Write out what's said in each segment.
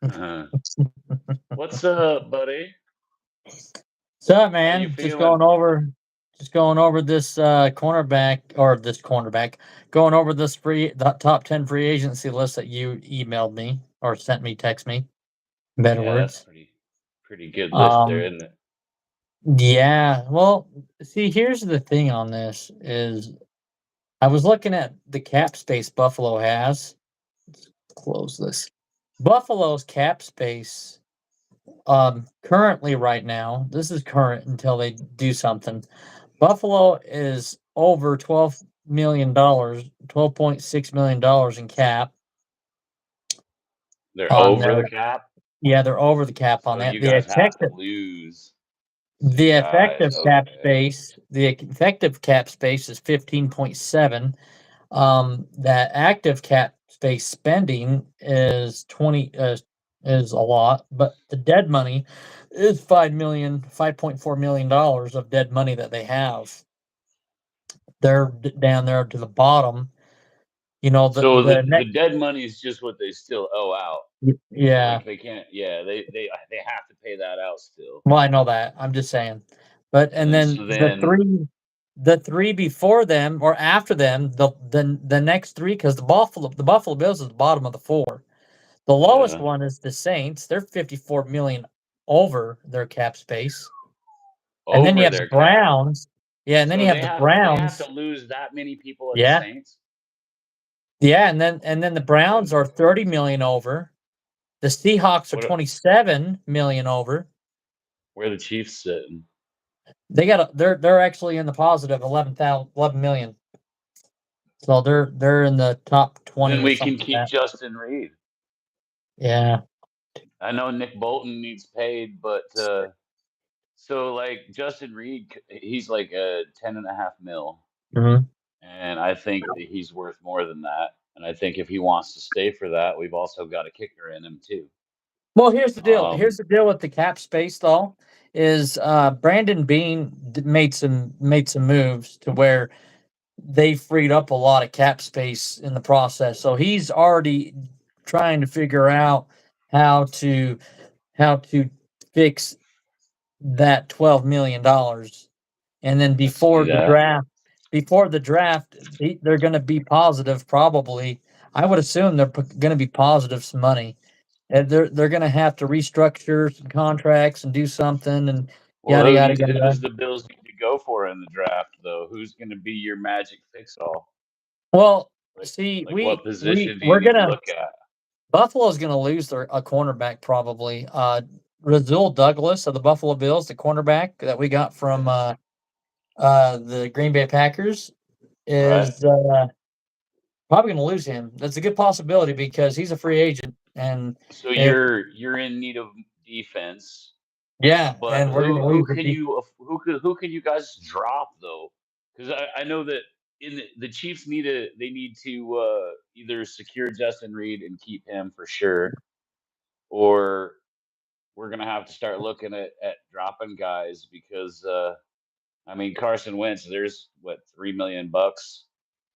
Uh, what's up, buddy? What's up, How you man? feeling? Just going over this cornerback or this cornerback, going over the top 10 free agency list that you emailed me or sent me, text me, better Yeah, that's words. pretty good list there, Um, isn't it? yeah, well, see, here's the thing on this is I was looking at the cap space Buffalo has. Let's close this. Buffalo's cap space currently right now, this is current until they do something. Buffalo is over $12 million, $12.6 million in cap They're on over the their. cap, Yeah, they're over the cap on so that. you guys have to lose some The guys. effective cap Okay. space, the effective cap space is 15.7. That active cap space spending is 20 is a lot, but the dead money is $5.4 million of dead money that they have. They're down there to the bottom. You know, So the the next. dead money is just what they still owe out. Yeah. Like they can't. Yeah, they have to pay that out still. Well, I know that. I'm just saying. But And and then then so then the three before them or after them, the next three, because the Buffalo Bills is the bottom of the four. The lowest uh, one is the Saints. They're 54 million over their cap space. And then you over have the their cap. Browns. Yeah, and then So you have the they have to Browns. lose that many people at the Yeah. Saints. Yeah, and then the Browns Good are 30 lord. million over. The Seahawks are What? 27 million over. Where the Chiefs sitting? They're actually in the positive 11 million. So they're in the top 20 Then or we can something like keep that. Justin Reed. Yeah. I know Nick Bolton needs paid, but so like Justin Reed, he's like a 10.5 mil, Mhm. and I think that he's worth more than that. And I think if he wants to stay for that, we've also got a kicker in him too. Well, here's the deal. Um, Here's the deal with the cap space though is Brandon Bean made some moves to where they freed up a lot of cap space in the process. So he's already trying to figure out how to how to fix that $12 million. And then I see that. before the draft, they're going to be positive. Probably, I would assume they're going to be positive some money, and they're going to have to restructure some contracts and do something, and Well, yada yada who yada. does the Bills need to go for in the draft though? Who's going to be your magic fix-all? Well, Like, see, like what we position do you we're need to gonna look at? Buffalo's gonna lose their a cornerback probably. Razul Douglas of the Buffalo Bills, the cornerback that we got from the Green Bay Packers, Right. is probably gonna lose him. That's a good possibility because he's a free agent, and So if you're in need of defense. yeah, But and we're gonna who lose the can you who can you guys drop though? Because I know that in the Chiefs they need to either secure Justin Reed and keep him for sure, or we're gonna have to start looking at dropping guys because I mean Carson Wentz, there's what $3 million.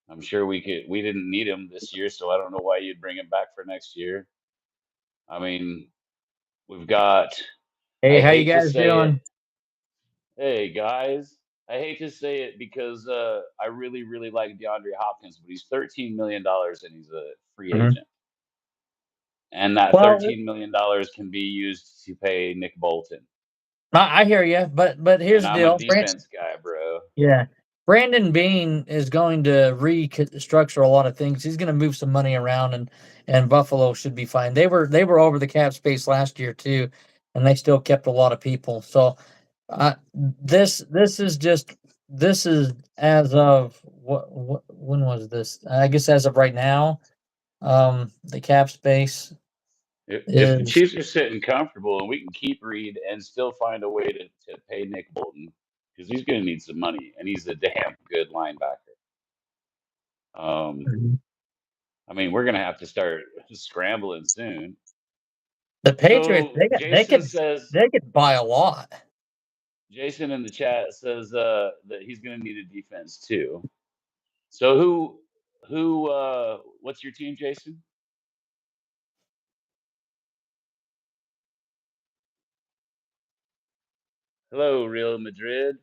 I'm sure we didn't need him this year, so I don't know why you'd bring him back for next year. I mean, we've got Hey, I how you hate to guys say it. doing? Hey guys, I hate to say it because I really, really like DeAndre Hopkins, but he's $13 million and he's a free Mhm. agent. And that Well, $13 million can be used to pay Nick Bolton. I hear you, but here's And the I'm a deal. defense guy, bro. Yeah. Brandon Bean is going to restructure a lot of things. He's going to move some money around, and Buffalo should be fine. They were over the cap space last year too, and they still kept a lot of people. So this is as of what when was this? I guess as of right now, the cap space If the is. Chiefs are sitting comfortable and we can keep Reed and still find a way to pay Nick Bolton, because he's going to need some money and he's a damn good linebacker. Um, Mhm. I mean, we're going to have to start scrambling soon. The Patriots, So they could buy a lot. Jason in the chat says that he's going to need a defense too. So who what's your team, Jason? Hello, Real Madrid.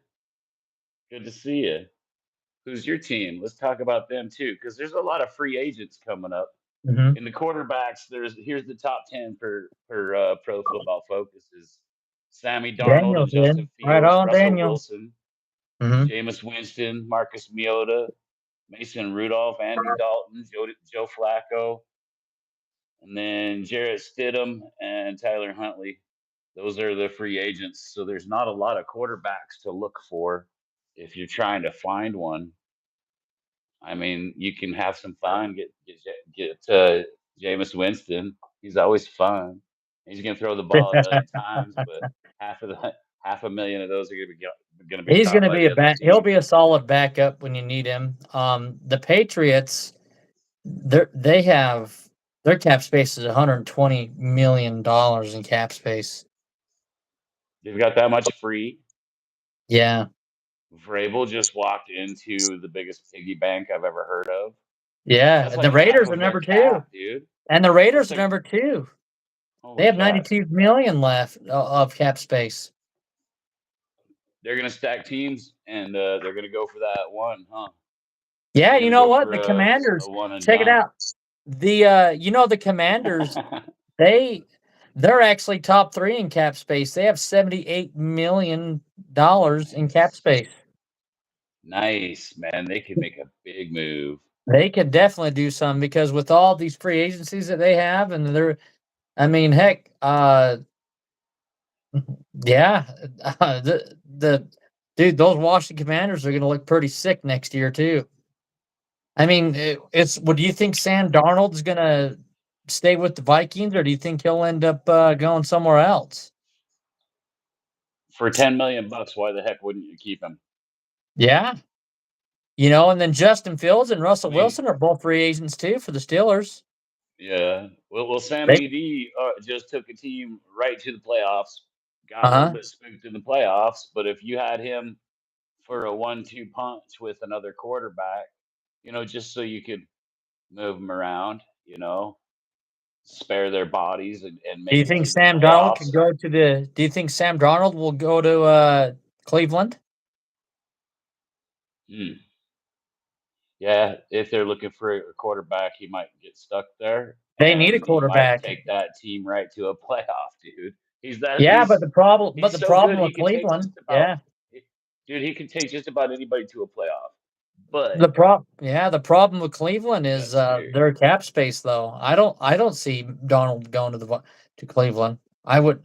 Good to see you. Who's your team? Let's talk about them too, because there's a lot of free agents coming up. Hmm. In the quarterbacks, here's the top 10 for Pro Football Focus is Sammy Darnold and Daniel's Justin in. Right Fields, on, Russell Daniel. Wilson, Hmm. Jameis Winston, Marcus Mariota, Mason Rudolph, Andy Dalton, Joe Flacco, and then Jarrett Stidham and Tyler Huntley. Those are the free agents. So there's not a lot of quarterbacks to look for if you're trying to find one. I mean, you can have some fun. Get Jameis Winston. He's always fun. He's going to throw the ball a million times, but half of the half a million of those are going to be He's caught going to by be the a other back. He'll team. be a solid backup when you need him. The Patriots, they have their cap space is $120 million in cap space. They've got that much free. Yeah, Vrabel just walked into the biggest piggy bank I've ever heard of. yeah. That's The like half Raiders are of their number two, cap, dude. and the That's Raiders are like number two. They holy have cats. 92 million left of cap space. They're gonna stack teams and they're gonna go for that one, huh? Yeah, They're you gonna know go what? for The a Commanders, one and check it done. out. The Commanders, they're actually top three in cap space. They have $78 million in cap Nice. space. Nice, man. They could make a big move. They could definitely do some because with all these free agencies that they have, and I mean, heck, yeah, the dude, those Washington Commanders are going to look pretty sick next year too. I mean, it's. What do you think? Sam Darnold's going to stay with the Vikings, or do you think he'll end up going somewhere else? For 10 million bucks, why the heck wouldn't you keep him? Yeah, and then Justin Fields and I Russell mean, Wilson are both free agents too for the Steelers. yeah. Well, Sam They, ED just took a team right to the playoffs. Got a little uh-huh. bit spooked in the playoffs, but if you had him for a 1-2 punch with another quarterback, just so you could move them around, spare their bodies and Do make you it think to the Sam Darnold playoffs. could go to the? Do you think Sam Darnold will go to Cleveland? Hmm. Yeah, if they're looking for a quarterback, he might get stuck there, They need a and he might quarterback. take that team right to a playoff, dude. He's that Yeah, but he's the problem, but he's the so good. problem He with can take Cleveland, just about, yeah, dude. He can take just about anybody to a playoff. But the problem with Cleveland is that's true. their cap space. Though I don't see Donald going to Cleveland. I would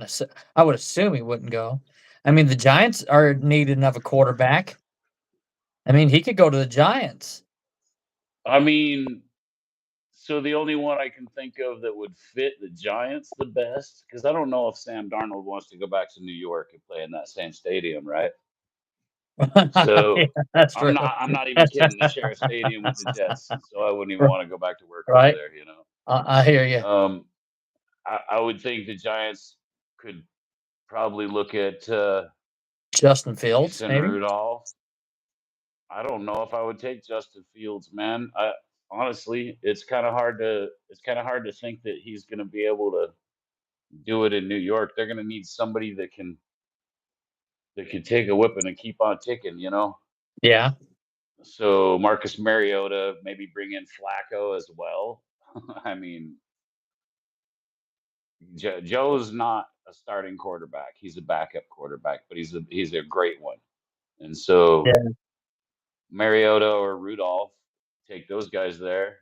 assume he wouldn't go. I mean, the Giants are needing of a quarterback. I mean, he could go to the Giants. I mean, so the only one I can think of that would fit the Giants the best, because I don't know if Sam Darnold wants to go back to New York and play in that same stadium, right? So Yeah, that's I'm true. not I'm not even kidding. They share a stadium with the Jets, so I wouldn't even want to go back to work over Right, there. I hear you. I would think the Giants could probably look at Justin Fields, Mason maybe. Rudolph. I don't know if I would take Justin Fields, man. I honestly, it's kind of hard to think that he's going to be able to do it in New York. They're going to need somebody that can take a whipping and keep on ticking. Yeah. So Marcus Mariota, maybe bring in Flacco as well. I mean, Joe's not a starting quarterback. He's a backup quarterback, but he's a great one. And so Yeah. Mariota or Rudolph, take those guys there.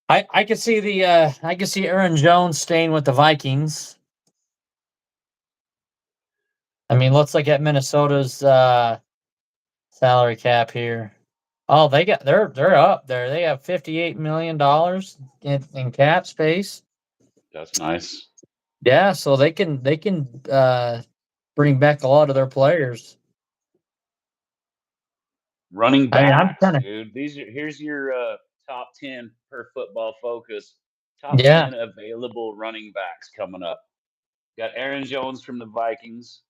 I could see I could see Aaron Jones staying with the Vikings. I mean, let's look at Minnesota's salary cap here. Oh, they're up there. They have $58 million in cap space. That's nice. Yeah, so they can bring back a lot of their players. Running I mean, I'm backs, kind of dude. Here's your top 10 per Football Focus. Top yeah, 10 available running backs coming up. Got Aaron Jones from the Vikings,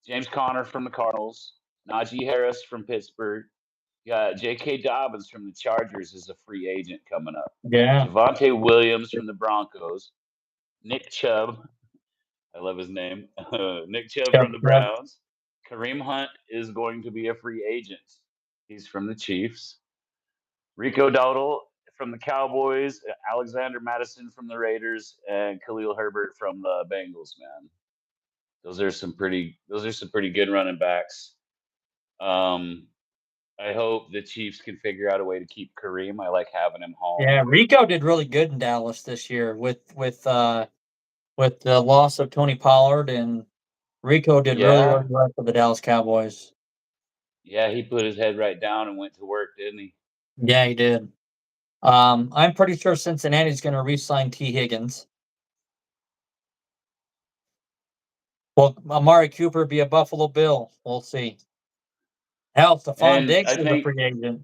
James Conner from the Cardinals, Najee Harris from Pittsburgh. Got J.K. Dobbins from the Chargers as a free agent coming up. yeah. Javonte Williams from the Broncos. Nick Chubb, I love his name. Nick Chubb Chubb, from the Chubb. Browns. Kareem Hunt is going to be a free agent. He's from the Chiefs. Rico Dowdle from the Cowboys, Alexander Madison from the Raiders, and Khalil Herbert from the Bengals. Man, those are some pretty good running backs. Um, I hope the Chiefs can figure out a way to keep Kareem. I like having him home. Yeah, Rico did really good in Dallas this year with the loss of Tony Pollard, and Rico did really, really Yeah, well for the Dallas Cowboys. yeah, he put his head right down and went to work, didn't he? Yeah, he did. I'm pretty sure Cincinnati's going to re-sign T. Higgins. Will Amari Cooper be a Buffalo Bill? We'll see. Hell, Stephon And Diggs is a free agent.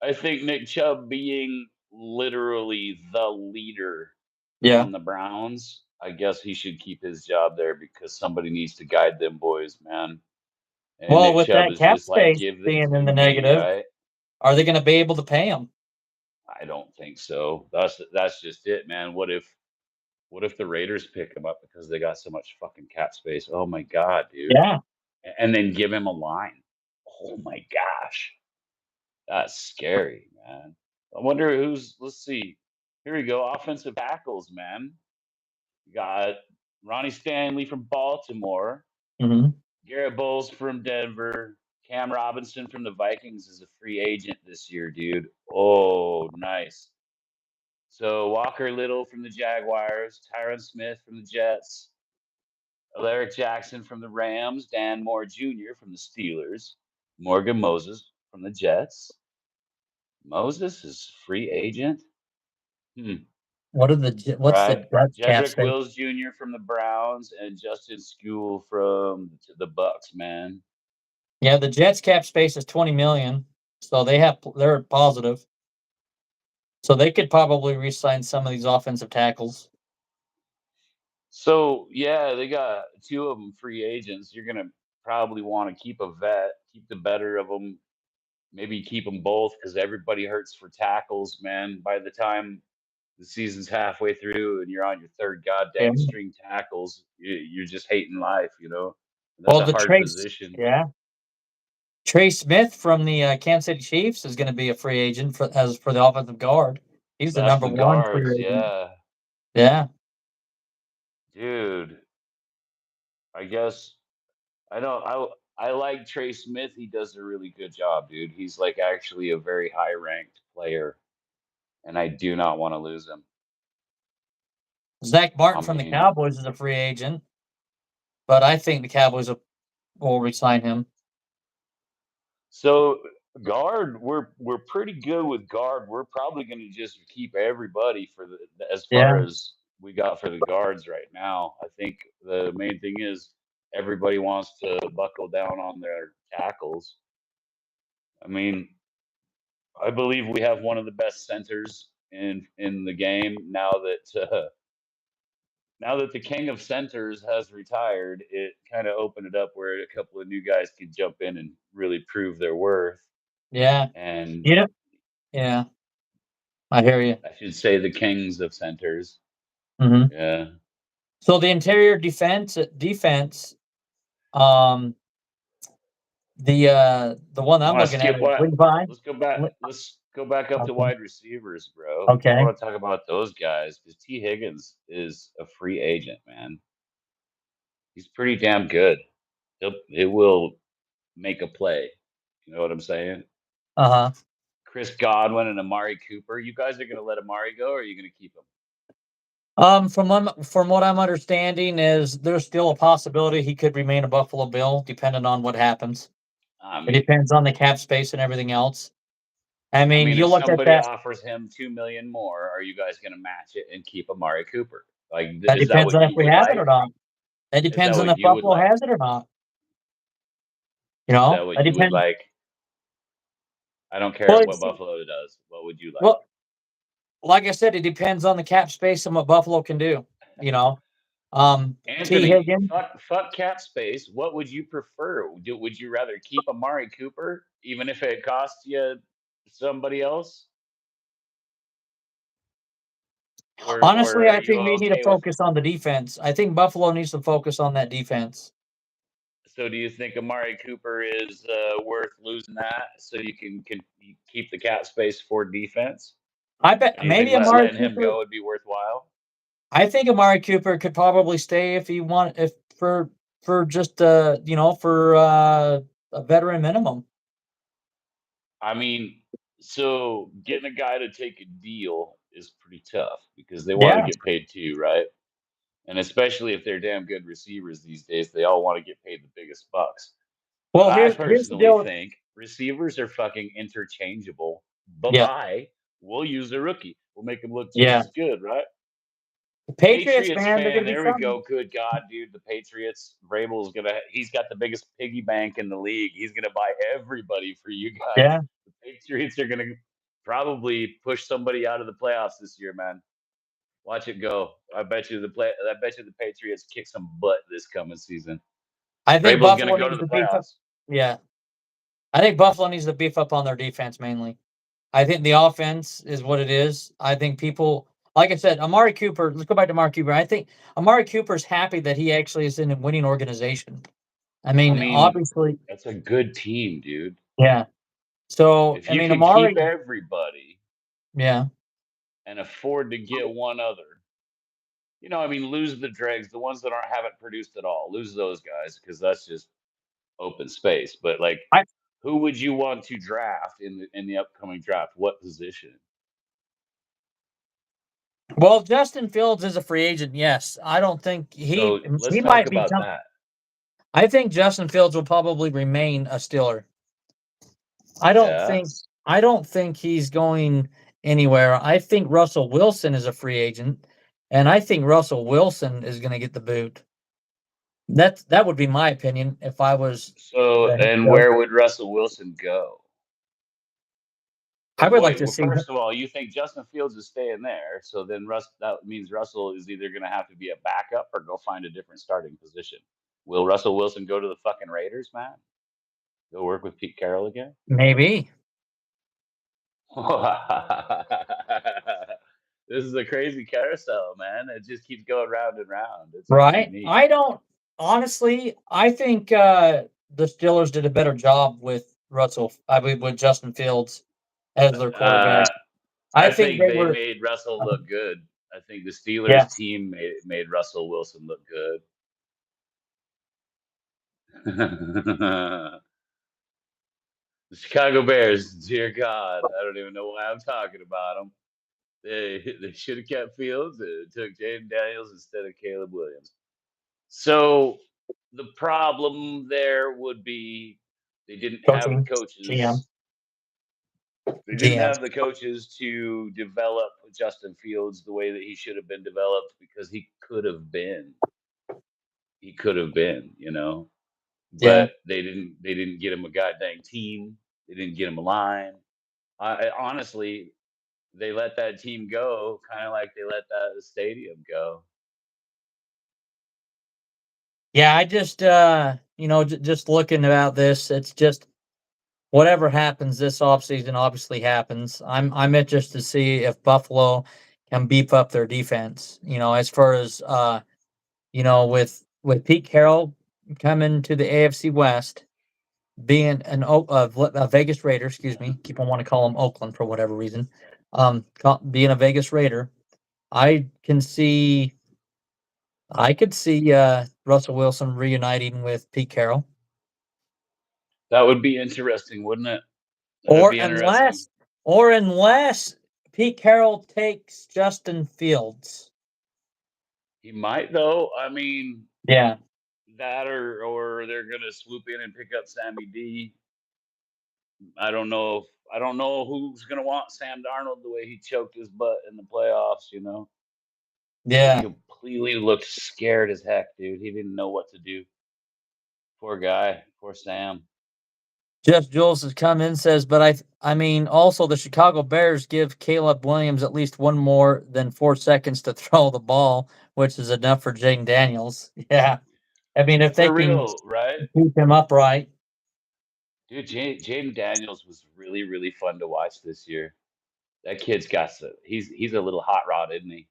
I think Nick Chubb being literally the leader Yeah. on the Browns, I guess he should keep his job there because somebody needs to guide them boys, man. And Well, Nick with Chubb that is cap just like, space give it being in to the me, negative, right? are they going to be able to pay him? I don't think so. That's just it, man. What if the Raiders pick him up because they got so much fucking cap space? Oh my god, dude. Yeah. And then give him a line. Oh my gosh. That's scary, man. I wonder let's see. Here we go. Offensive tackles, man. You got Ronnie Stanley from Baltimore, Hmm. Garrett Bowles from Denver, Cam Robinson from the Vikings is a free agent this year, dude. Oh, nice. So Walker Little from the Jaguars, Tyron Smith from the Jets, Alaric Jackson from the Rams, Dan Moore Jr. from the Steelers, Morgan Moses from the Jets. Moses is free agent. Hmm. What's Right. the Jets cap Jedrick space? Wills Jr. from the Browns and Justin School from the Bucks, man. Yeah, the Jets cap space is 20 million, so they're positive. So they could probably re-sign some of these offensive tackles. So yeah, they got two of them free agents. You're gonna probably want to keep a vet, keep the better of them, maybe keep them both because everybody hurts for tackles, man. By the time the season's halfway through and you're on your third Yeah. goddamn string tackles, you're just hating life, you know. That's Well, a the hard Trace, position. yeah, Trey Smith from the Kansas City Chiefs is going to be a free agent for the offensive guard. He's the That's number the one free guards, agent. yeah, Yeah. dude. I guess I don't. I like Trey Smith. He does a really good job, dude. He's like actually a very high ranked player, and I do not want to lose him. Zach I Martin from the mean, Cowboys is a free agent, but I think the Cowboys will re-sign him. so guard, we're pretty good with guard. We're probably going to just keep everybody for as far Yeah. as we got for the guards right now. I think the main thing is everybody wants to buckle down on their tackles. I mean, I believe we have one of the best centers in the game now that the king of centers has retired. It kind of opened it up where a couple of new guys could jump in and really prove their worth. Yeah. And You know, yeah, I hear you. I should say the kings of centers. Hmm. Yeah. So the interior defense, um, the one You I'm want to looking at skip is what? Levi. Let's go back. Let's go back up to Okay. wide receivers, bro. I Okay. want to talk about those guys because T. Higgins is a free agent, man. He's pretty damn good. It will make a play. You know what I'm saying? Uh-huh. Chris Godwin and Amari Cooper. You guys are going to let Amari go, or are you going to keep him? From what I'm understanding is there's still a possibility he could remain a Buffalo Bill, depending on what happens. I It mean, depends on the cap space and everything else. I mean, you if look at somebody that. offers him 2 million more, are you guys going to match it and keep Amari Cooper? Like, That is that depends what on if you we would have it or like? not. That Is that depends on what if you would Buffalo like? has it or not. Is that That what you would depends. like? I don't care Well, what it's, Buffalo does. What would you like? well, like I said, it depends on the cap space and what Buffalo can do. You know, T. Anthony, Higgins. fuck cap space. What would you prefer? Would you rather keep Amari Cooper, even if it costs you somebody else? Or Honestly, are I you think we need to okay with focus on the defense. I think Buffalo needs to focus on that defense. So do you think Amari Cooper is worth losing that so you can keep the cap space for defense? I bet And you think maybe Amari letting him Cooper. go would be worthwhile? I think Amari Cooper could probably stay if he want if for just for a veteran minimum. I mean, so getting a guy to take a deal is pretty tough because they want to Yeah. get paid too, right? And especially if they're damn good receivers these days, they all want to get paid the biggest bucks. But Well, I here's the personally deal. think receivers are fucking interchangeable. Yeah. Bye-bye. We'll use a rookie. We'll make him look just Yeah. as good, right? The Patriots, Patriots man, they're fan, gonna be there we something. go. Good God, dude. The Patriots, he's got the biggest piggy bank in the league. He's gonna buy everybody for you guys. Yeah. The Patriots are gonna probably push somebody out of the playoffs this year, man. Watch it go. I bet you the Patriots kick some butt this coming season. I think Vrabel's gonna Buffalo go to needs the to beef up. playoffs. Yeah. I think Buffalo needs to beef up on their defense mainly. I think the offense is what it is. I think people, like I said, Amari Cooper. Let's go back to Amari Cooper. I think Amari Cooper's happy that he actually is in a winning organization. I I mean, mean, obviously, that's a good team, dude. yeah. So If I you mean, can keep Amari, everybody yeah, and afford to get one other, I mean, lose the dregs, the ones that haven't produced at all. Lose those guys because that's just open space. But like, I who would you want to draft in the upcoming draft? What position? well, Justin Fields is a free agent. Yes, I don't think So let's he talk might be. about that. I think Justin Fields will probably remain a Steeler. I don't Yeah. think I don't think he's going anywhere. I think Russell Wilson is a free agent, and I think Russell Wilson is going to get the boot. That would be my opinion if I was So, the head and coach. where would Russell Wilson go? I would like Wait, to well, see. first of all, you think Justin Fields is staying there, so then that means Russell is either going to have to be a backup or go find a different starting position. Will Russell Wilson go to the fucking Raiders, man? Go work with Pete Carroll again? Maybe. This is a crazy carousel, man. It just keeps going round and round. It's Right? neat. I don't honestly. I think the Steelers did a better job with with Justin Fields as their quarterback. Uh, I I think think they they were. made Russell look good. I think the Steelers Yes. team made Russell Wilson look good. The Chicago Bears, dear God, I don't even know why I'm talking about them. They should have kept Fields. It took Jaden Daniels instead of Caleb Williams. So the problem there would be they didn't have the Coaching GM. coaches. They didn't GM. have the coaches to develop Justin Fields the way that he should have been developed because he could have been. He could have been. Yeah. But they didn't get him a goddamn team. They didn't get him a line. Honestly, they let that team go, kind of like they let that stadium go. Yeah, I just just looking about this, it's just whatever happens this offseason obviously happens. I'm interested to see if Buffalo can beef up their defense. As far as with Pete Carroll coming to the AFC West, being a Vegas Raider, excuse me, keep on want to call him Oakland for whatever reason. Being a Vegas Raider, I can see I could see Russell Wilson reuniting with Pete Carroll. That would be interesting, wouldn't it? That would Or be interesting. unless Pete Carroll takes Justin Fields. He might though. I mean, Yeah. that or they're gonna swoop in and pick up Sammy D. I don't know. I don't know who's gonna want Sam Darnold the way he choked his butt in the playoffs. He Yeah. completely looked scared as heck, dude. He didn't know what to do. Poor guy. Poor Sam. Jeff Jules has come in and says, but I mean, also the Chicago Bears give Caleb Williams at least one more than 4 seconds to throw the ball, which is enough for Jaden Daniels. Yeah. I mean, if they For can real, right? keep him upright. Dude, Jaden Daniels was really, really fun to watch this year. That kid's got he's a little hot rod, isn't he?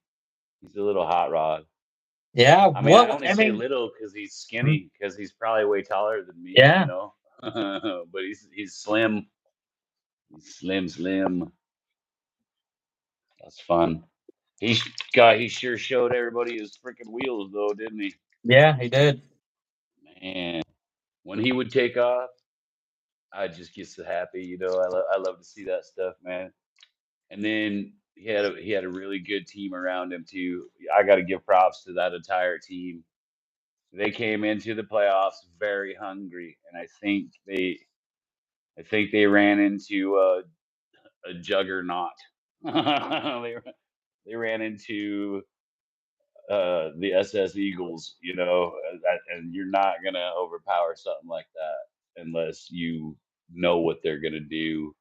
He's a little hot rod. Yeah. I mean, I What? only I say mean, little because he's mhm, skinny, because he's probably way taller than me, yeah. but he's slim. He's slim. That's fun. He sure showed everybody his freaking wheels though, didn't he? Yeah, he did. Man, when he would take off, I just get so happy. I love to see that stuff, man. And then he had a really good team around him too. I got to give props to that entire team. They came into the playoffs very hungry, and I think they ran into a juggernaut. they they ran into the SS Eagles, and you're not gonna overpower something like that unless you know what they're gonna do.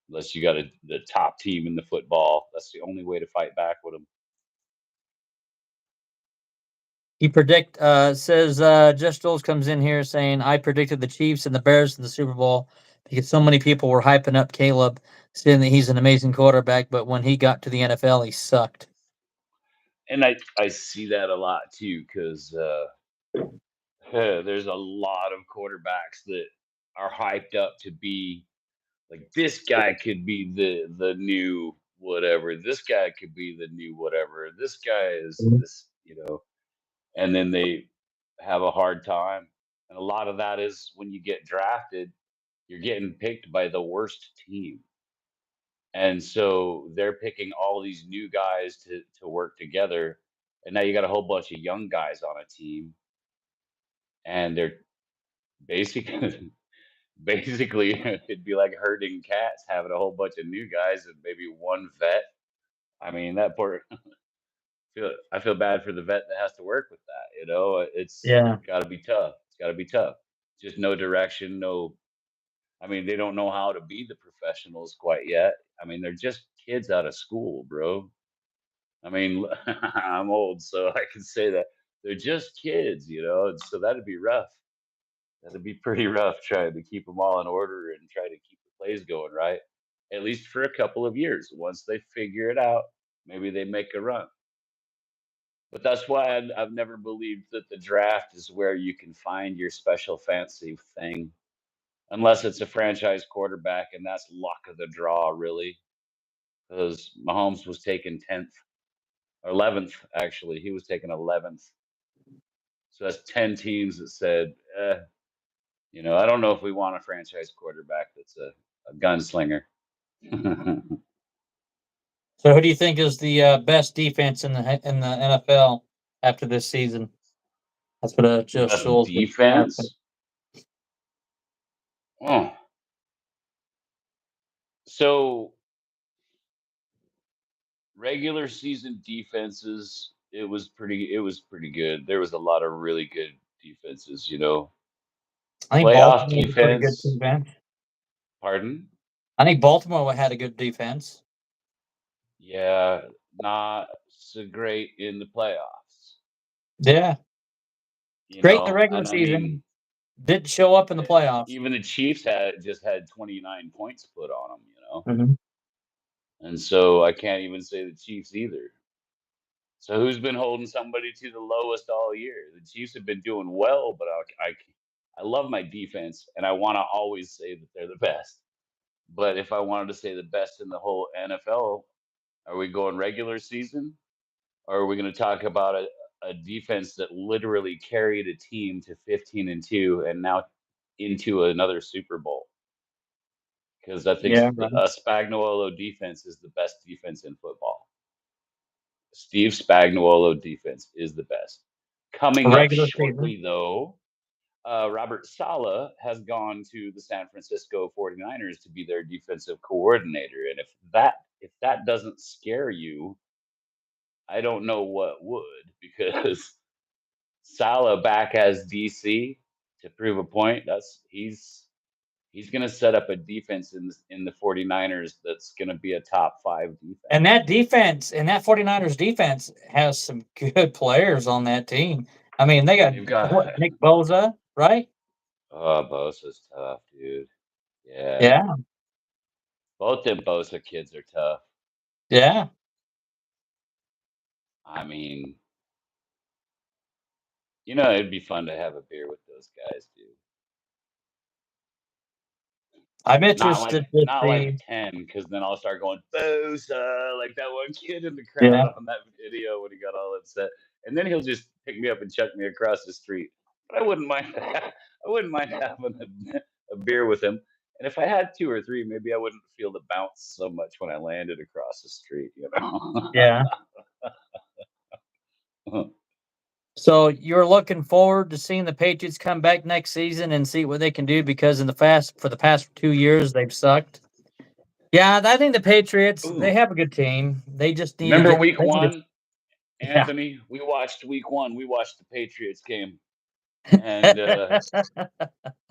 Unless you got the top team in the football, that's the only way to fight back with them. He says Josh Doles comes in here saying I predicted the Chiefs and the Bears in the Super Bowl because so many people were hyping up Caleb, saying that he's an amazing quarterback, but when he got to the NFL, he sucked. And I see that a lot too, because there's a lot of quarterbacks that are hyped up to be like, this guy could be the new whatever. This guy could be the new whatever. This guy is Mhm. this, and then they have a hard time. And a lot of that is when you get drafted, you're getting picked by the worst team. And so they're picking all these new guys to work together. And now you got a whole bunch of young guys on a team, and they're basically basically it'd be like herding cats, having a whole bunch of new guys and maybe one vet. I mean, that poor I feel bad for the vet that has to work with that. It's Yeah. got to be tough. It's got to be tough. Just no direction, no. I mean, they don't know how to be the professionals quite yet. I mean, they're just kids out of school, bro. I mean, I'm old, so I can say that they're just kids, and so that'd be rough. That'd be pretty rough trying to keep them all in order and try to keep the plays going right, at least for a couple of years. Once they figure it out, maybe they make a run. But that's why I've never believed that the draft is where you can find your special fancy thing, unless it's a franchise quarterback, and that's luck of the draw, really. Because Mahomes was taken 10th or 11th, actually. He was taken 11th. So that's 10 teams that said, I don't know if we want a franchise quarterback that's a gunslinger. So who do you think is the best defense in the NFL after this season? That's what Joe Best Schultz was asking. defense? Oh, so regular season defenses, it was pretty good. There was a lot of really good defenses. I think Playoff Baltimore was a pretty good defense, defense. pardon? I think Baltimore had a good defense. Yeah, not so great in the playoffs, Yeah, great in the regular and I mean, season. Didn't show up in the eh, playoffs. even the Chiefs had 29 points put on them. Mhm. And so I can't even say the Chiefs either. So who's been holding somebody to the lowest all year? The Chiefs have been doing well, but I love my defense, and I want to always say that they're the best. But if I wanted to say the best in the whole NFL, are we going regular season, or are we going to talk about a defense that literally carried a team to 15-2 and now into another Super Bowl? Because I think Yeah, a Spagnuolo defense is the best defense in football. Steve Spagnuolo defense is the best. Coming up regular season. shortly, though, Robert Saleh has gone to the San Francisco 49ers to be their defensive coordinator. And if that doesn't scare you, I don't know what would, because Saleh back as DC to prove a point. He's going to set up a defense in the 49ers that's going to be a top 5 And defense. that defense and that 49ers defense has some good players on that team. I mean, they got They've what, got Nick Bosa, right? Oh, Bosa's tough, dude. Yeah. Yeah, Both them Bosa kids are tough. yeah. I mean, You know, it'd be fun to have a beer with those guys, dude. I'm Not interested to not like see. 10, because then I'll start going Bosa, like that one kid in the Yeah. crowd on that video when he got all upset, and then he'll just pick me up and chuck me across the street. But I wouldn't mind. I wouldn't mind having a beer with him. And if I had two or three, maybe I wouldn't feel the bounce so much when I landed across the street. You know. Yeah. So you're looking forward to seeing the Patriots come back next season and see what they can do because for the past 2 years they've sucked. Yeah, I think the Patriots they Ooh, have a good team. They just need to remember get. week They need to, one, yeah. Anthony? We watched week one. We watched the Patriots game, and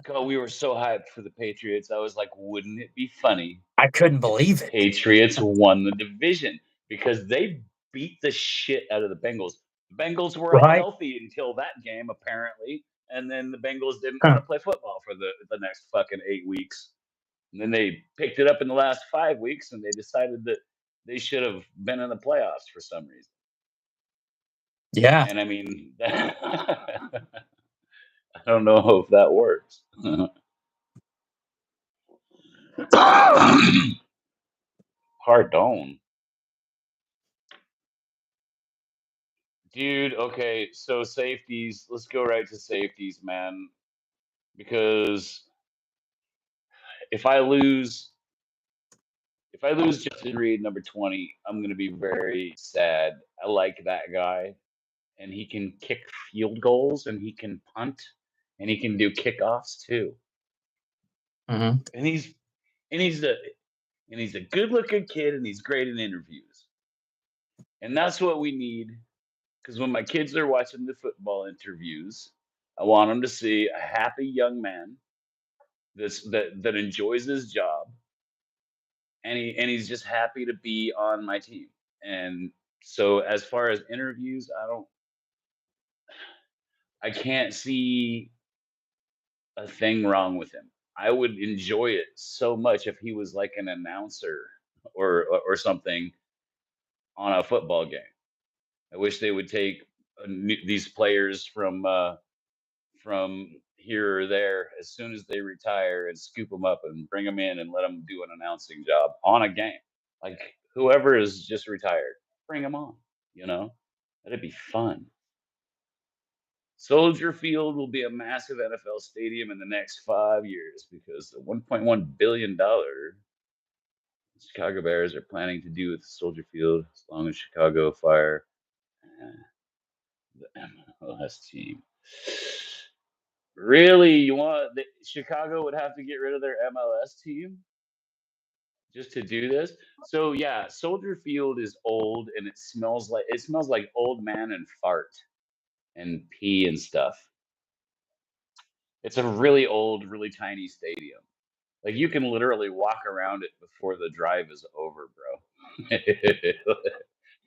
God, we were so hyped for the Patriots. I was like, wouldn't it be funny I couldn't if the believe it. Patriots won the division? Because they beat the shit out of the Bengals. The Bengals were all Right? healthy until that game, apparently. And then the Bengals didn't want Huh. to play football for the next fucking 8 weeks. And then they picked it up in the last 5 weeks and they decided that they should have been in the playoffs for some reason. Yeah. And I mean, I don't know if that works. Pardon. Dude, okay, so safeties, let's go right to safeties, man. Because if I lose if I lose Justin Reed, number 20, I'm gonna be very sad. I like that guy, and he can kick field goals, and he can punt, and he can do kickoffs too. Hmm. And he's a good-looking kid, and he's great in interviews. And that's what we need. Because when my kids are watching the football interviews, I want them to see a happy young man that enjoys his job, and he's just happy to be on my team. And so, as far as interviews, I can't see a thing wrong with him. I would enjoy it so much if he was like an announcer or something on a football game. I wish they would take these players from here or there as soon as they retire and scoop them up and bring them in and let them do an announcing job on a game. Like whoever is just retired, bring them on. You know, that'd be fun. Soldier Field will be a massive NFL stadium in the next 5 years because the $1.1 billion Chicago Bears are planning to do with Soldier Field as long as Chicago fire the MLS team. Really, Chicago would have to get rid of their MLS team just to do this? So yeah, Soldier Field is old and it smells like old man and fart and pee and stuff. It's a really old, really tiny stadium. Like you can literally walk around it before the drive is over, bro.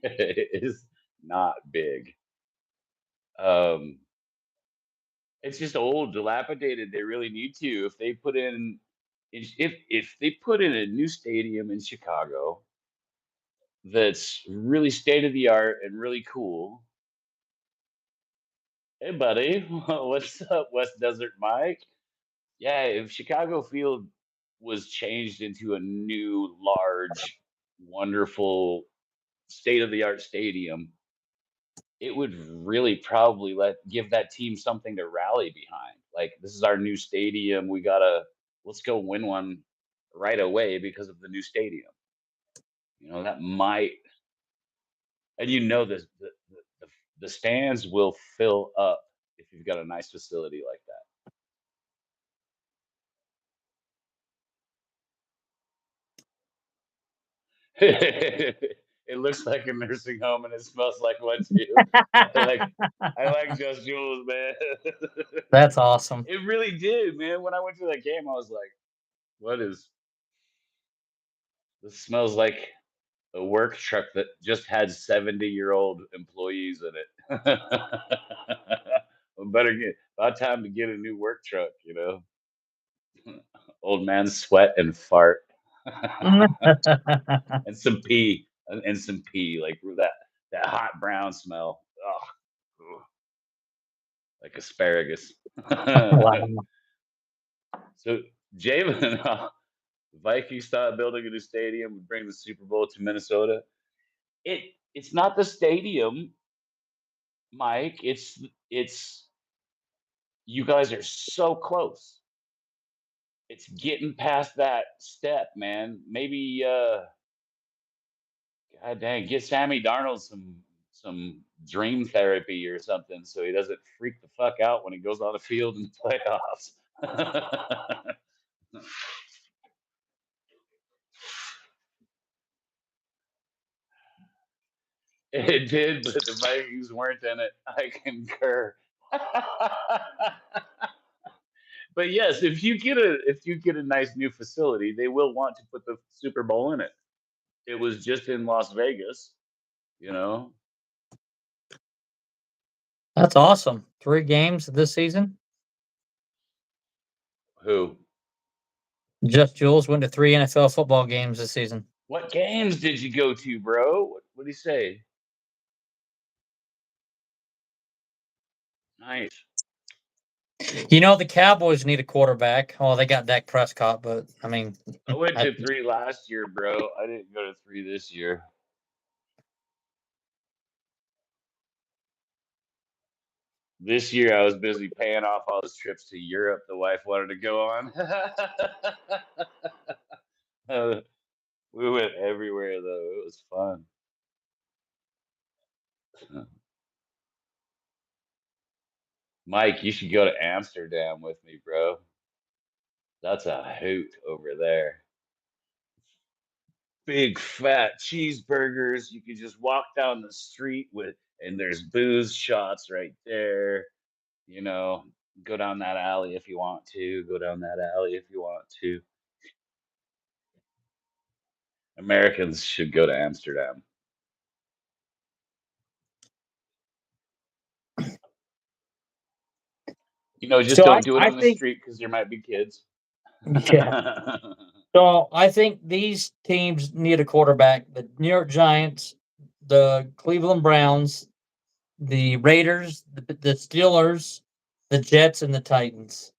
It is not big. Um, it's just old, dilapidated. They really need to. If they put in a new stadium in Chicago that's really state of the art and really cool. Hey, buddy, what's up, West Desert Mike? Yeah, if Chicago Field was changed into a new, large, wonderful, state of the art stadium, it would really probably give that team something to rally behind. Like, this is our new stadium. Let's go win one right away because of the new stadium. That might, and the stands will fill up if you've got a nice facility like that. It looks like a nursing home and it smells like one too. I like I like Just Jules, man. That's awesome. It really did, man. When I went to that game, I was like, "What is this? Smells like a work truck that just had 70-year-old employees in it." About time to get a new work truck, Old man sweat and fart. And some pee and some pee, like that hot brown smell. Oh, like asparagus. Wow. So, Jalen, Vikings thought building a new stadium would bring the Super Bowl to Minnesota. It's not the stadium, Mike. It's you guys are so close. It's getting past that step, man. Maybe God dang, get Sammy Darnold some dream therapy or something so he doesn't freak the fuck out when he goes on the field in the playoffs. It did, but the Vikings weren't in it. I concur. But yes, if you get a nice new facility, they will want to put the Super Bowl in it. It was just in Las Vegas, you know. That's awesome. 3 games this season. Who? Just Jules went to 3 NFL football games this season. What games did you go to, bro? What do you say? Nice. You know, the Cowboys need a quarterback. Oh, they got Dak Prescott, but I mean, I went to 3 last year, bro. I didn't go to 3 this year. This year I was busy paying off all those trips to Europe the wife wanted to go on. We went everywhere though. It was fun. Mike, you should go to Amsterdam with me, bro. That's a hoot over there. Big fat cheeseburgers. You can just walk down the street with, and there's booze shots right there. You know, go down that alley if you want to. Go down that alley if you want to. Americans should go to Amsterdam. You know, just so don't do it I on the think, street because there might be kids. yeah. So I think these teams need a quarterback. The New York Giants, the Cleveland Browns, the Raiders, the Steelers, the Jets, and the Titans.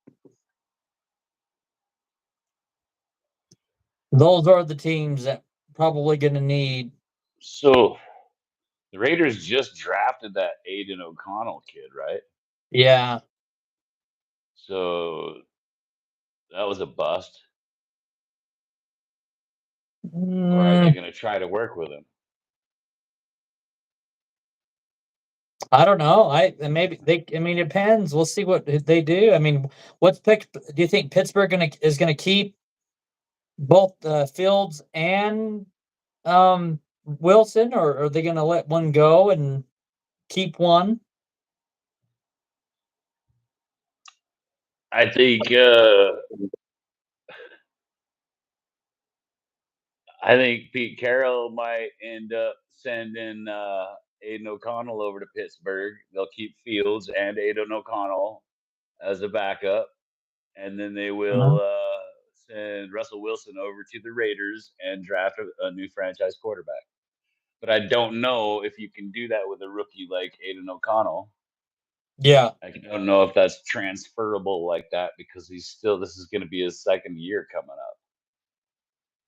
Those are the teams that probably going to need. So the Raiders just drafted that Aiden O'Connell kid, right? Yeah. So that was a bust. Or are they Mm, going to try to work with him? I don't know. Maybe they. I mean, it depends. We'll see what they do. I mean, what's pick? Do you think Pittsburgh is gonna keep both Fields and Wilson, or are they gonna let one go and keep one? I think Pete Carroll might end up sending Aiden O'Connell over to Pittsburgh. They'll keep Fields and Aiden O'Connell as a backup, and then they Uh-huh. will send Russell Wilson over to the Raiders and draft a new franchise quarterback. But I don't know if you can do that with a rookie like Aiden O'Connell. Yeah. I don't know if that's transferable like that because this is going to be his second year coming up.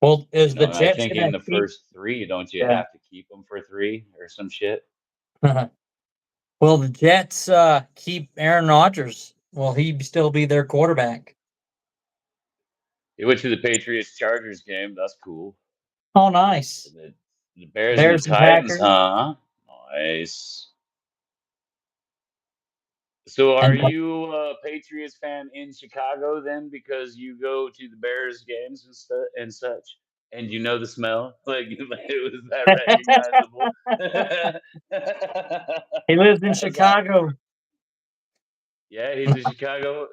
Well, You is know, the and I Jets think in gonna the keep? first 3, don't you Yeah. have to keep them for 3 or some shit? Will the Jets keep Aaron Rodgers? Will he still be their quarterback? He went to the Patriots Chargers game. That's cool. Oh, nice. The Bears and the Bears and Titans, Packers. huh? Nice. So are And you a Patriots fan in Chicago then because you go to the Bears games and such? And you know the smell? Like it was that recognizable? he lives in As I, Chicago. yeah, he's in Chicago.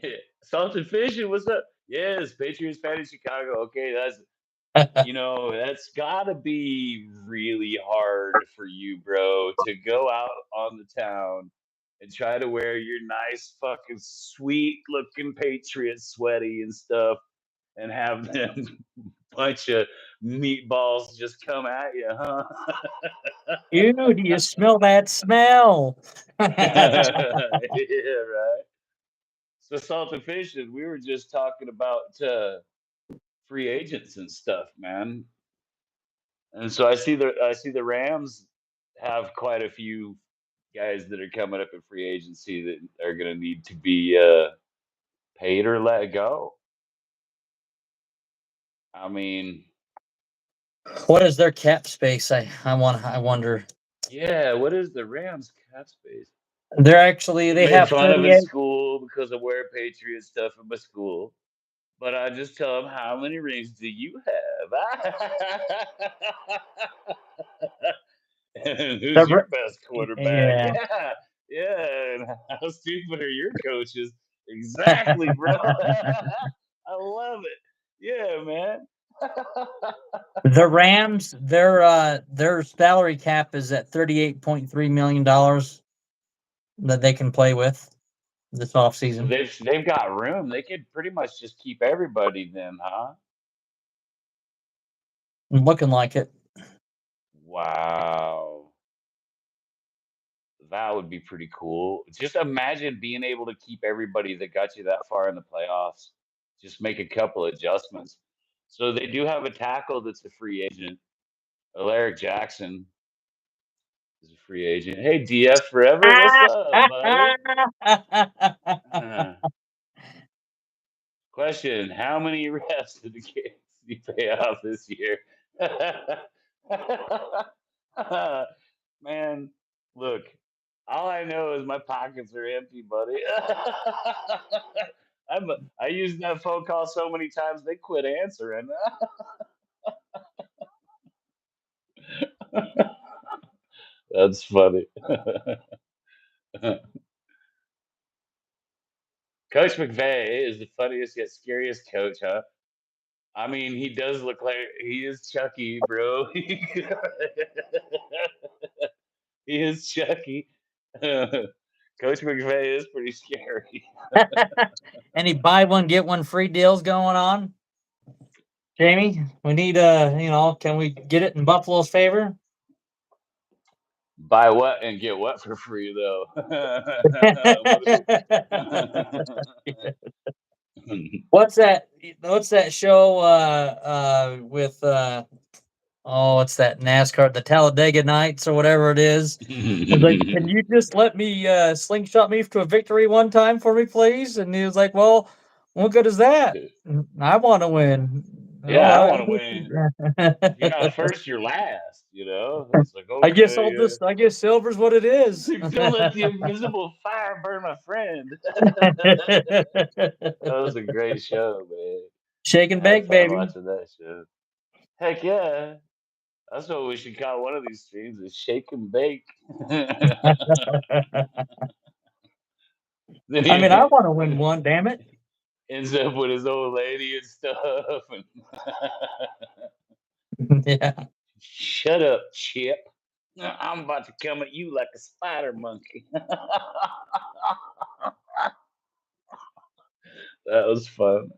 Yeah. Salted Fishing, what's up? Yes, Patriots fan in Chicago. Okay, that's gotta be really hard for you, bro, to go out on the town and try to wear your nice fucking sweet looking Patriot sweaty and stuff and have them bunch of meatballs just come at you, huh? Ew, do you smell that smell? Yeah, right. So Salted Fishing, we were just talking about free agents and stuff, man. And so I see the Rams have quite a few guys that are coming up in free agency that are going to need to be paid or let go. I mean, What is their cap space? I wonder. yeah, what is the Rams cap space? They Made have fun of in 38. school because I wear Patriot stuff in my school. But I just tell them, how many rings do you have? And The, who's your Ra- best quarterback? yeah. Yeah, yeah. And how stupid are your coaches? Exactly, bro. I love it. Yeah, man. The Rams, their salary cap is at $38.3 million that they can play with this So offseason. they've got room. They could pretty much just keep everybody then, huh? Looking like it. Wow. That would be pretty cool. Just imagine being able to keep everybody that got you that far in the playoffs. Just make a couple adjustments. So they do have a tackle that's a free agent. Alaric Jackson is a free agent. Hey, DF Forever, what's up, buddy? Uh, question: how many reps did the KC pay off this year? Man, look, all I know is my pockets are empty, buddy. I used that phone call so many times they quit answering. That's funny. Coach McVay is the funniest yet scariest coach, huh? I mean, he does look like he is Chucky, bro. He is Chucky. Coach McVay is pretty scary. Any buy one get one free deals going on? Jamie, we need can we get it in Buffalo's favor? Buy what and get what for free, though? What's that? What's that show? With what's that NASCAR? The Talladega Nights or whatever it is. It's like, can you just let me slingshot me to a victory one time for me, please? And he was like, well, what good is that? I want to win. All Yeah, I right. want to win. If you're not first, you're last. It's like, I guess okay, I guess silver's what it is. don't let the invisible fire burn my friend. That was a great show, man. Shake and I had bake, fun baby. watching that show. Heck yeah. That's what we should call one of these streams is Shake and Bake. Then I mean, I he want to win one, damn it. ends up with his old lady and stuff. And Yeah. shut up, Chip. I'm about to come at you like a spider monkey. That was fun.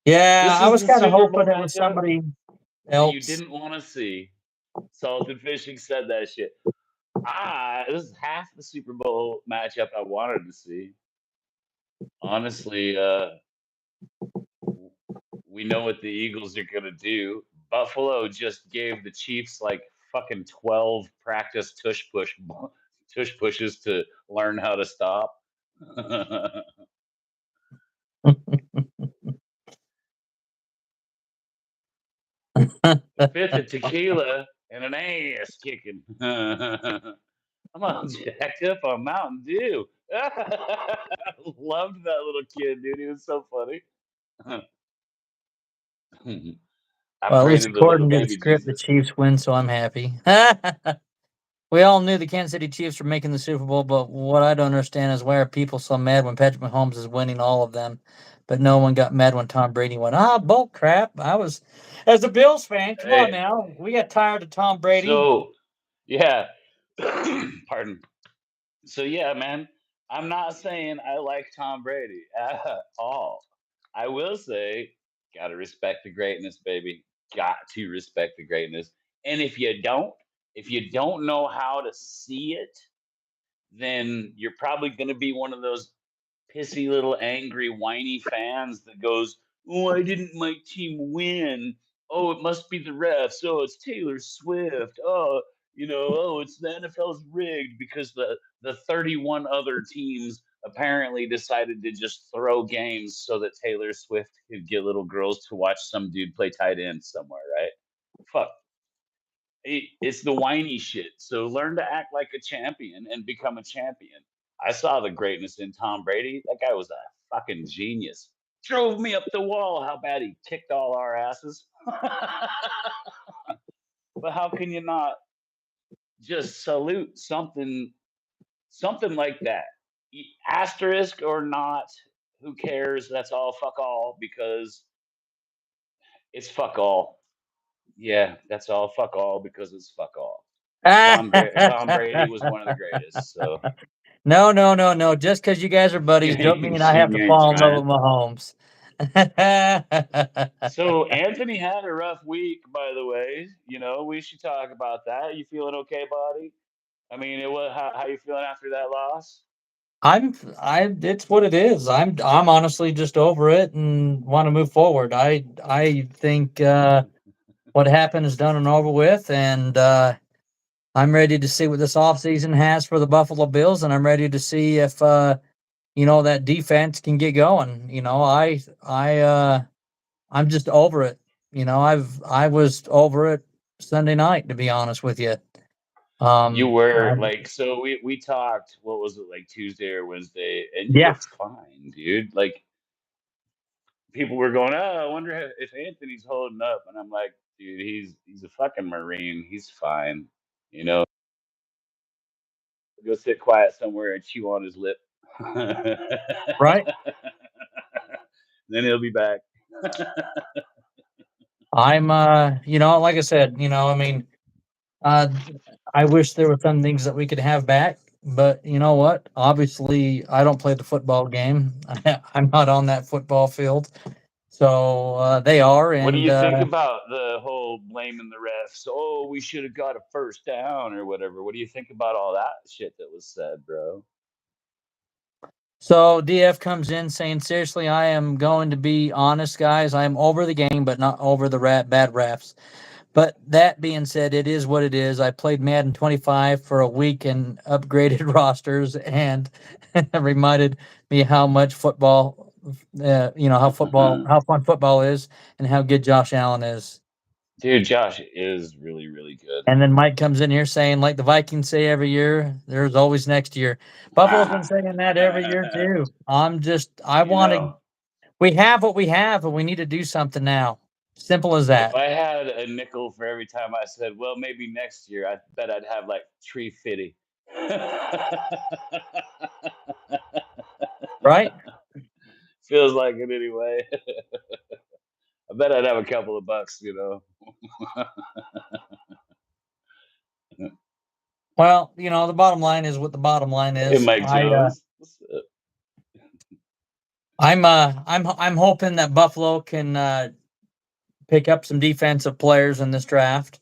Yeah, This I is was the kind of Super hoping Bowl it was matchup somebody that you else. didn't want to see. Salted Fishing said that shit. This is half the Super Bowl matchup I wanted to see. Honestly, we know what the Eagles are gonna do. Buffalo just gave the Chiefs like fucking 12 practice tush pushes to learn how to stop. The fifth of tequila and an ass kicking. I'm all jacked up on Mountain Dew. Loved that little kid, dude. He was so funny. I Well, at prayed least to the little according to the baby script, the Jesus. Chiefs win, so I'm happy. We all knew the Kansas City Chiefs were making the Super Bowl, but what I don't understand is why are people so mad when Patrick Mahomes is winning all of them, but no one got mad when Tom Brady went, bull crap. I was, as a Bills fan, come on Hey, now. We got tired of Tom Brady. so yeah, pardon. So yeah, man, I'm not saying I like Tom Brady at all. I will say, gotta respect the greatness, baby. Got to respect the greatness. And if you don't know how to see it, then you're probably gonna be one of those pissy little angry whiny fans that goes, "Oh, why didn't my team win? Oh, it must be the refs. Oh, it's Taylor Swift. Oh, oh, it's the NFL's rigged because the 31 other teams apparently decided to just throw games so that Taylor Swift could get little girls to watch some dude play tight end somewhere, right? Fuck. It's the whiny shit. So learn to act like a champion and become a champion. I saw the greatness in Tom Brady. That guy was a fucking genius. Drove me up the wall. How bad he kicked all our asses. But how can you not just salute something like that? Asterisk or not, who cares? That's all fuck all because it's fuck all. Yeah, that's all fuck all because it's fuck all. Tom Brady was one of the greatest. So No, no, no, no. Just because you guys are buddies, don't mean I have to you ain't fall in love trying. with Mahomes. So Anthony had a rough week, by the way. We should talk about that. You feeling okay, buddy? I mean, it was how you feeling after that loss? It's what it is. I'm honestly just over it and want to move forward. I think what happened is done and over with, and I'm ready to see what this offseason has for the Buffalo Bills, and I'm ready to see if that defense can get going. I'm just over it. I was over it Sunday night, to be honest with you. You Um, were I- like, so we talked. What was it, like Tuesday or Wednesday? And you yeah, were fine, dude. Like people were going, "Oh, I wonder if Anthony's holding up," and I'm like, "Dude, he's a fucking Marine. He's fine. You know, go sit quiet somewhere and chew on his lip. right. Then he'll be back." Like I said, I mean, uh, I wish there were some things that we could have back, but you know what? Obviously, I don't play the football game. I'm not on that football field, so they are, What do and you think about the whole blaming the refs? Oh, we should have got a first down or whatever. What do you think about all that shit that was said, bro? so DF comes in saying, "Seriously, I am going to be honest, guys. I am over the game, but not over the bad refs." But that being said, it is what it is. I played Madden 25 for a week and upgraded rosters, and reminded me how much football, how fun football is, and how good Josh Allen is. Dude, Josh is really, really good. And then Mike comes in here saying, like the Vikings say every year, there's always next year. Buffalo's been saying that every year too. I you want to. know, We have what we have, and we need to do something now. Simple as if that, I had a nickel for every time I said, well, maybe next year, I bet I'd have like Tree Fitty. right? Feels like it anyway. I bet I'd have a couple of bucks. Well, the bottom line is what the bottom line Hey, is. Mike Jones. What's up? I'm hoping that Buffalo can pick up some defensive players in this draft,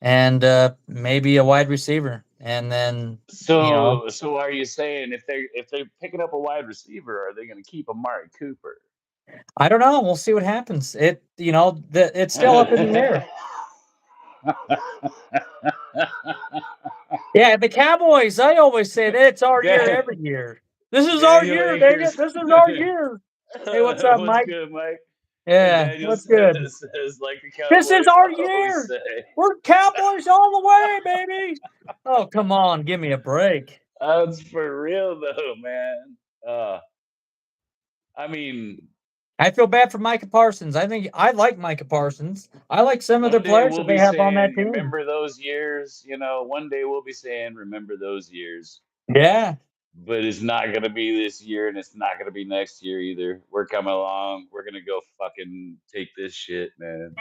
and maybe a wide receiver, and then So are you saying if they're picking up a wide receiver, are they going to keep Amari Cooper? I don't know. We'll see what happens. It's still up in the air. Yeah, the Cowboys. I always say that it's our year Dan- every year. This is our Daniel year, dang it! Akers. This is our year. Hey, what's up, What's Mike? good, Mike? Yeah, Daniel what's good? says, like the This is Cowboys our always year. say. We're Cowboys all the way, baby. Oh, come on, give me a break. That's for real though, man. I mean, I feel bad for Micah Parsons. I think I like Micah Parsons. I like some of the one day players we'll that they be have on that saying, team. remember those years? One day we'll be saying, remember those years. Yeah. But it's not gonna be this year, and it's not gonna be next year either. We're coming along. We're gonna go fucking take this shit, man.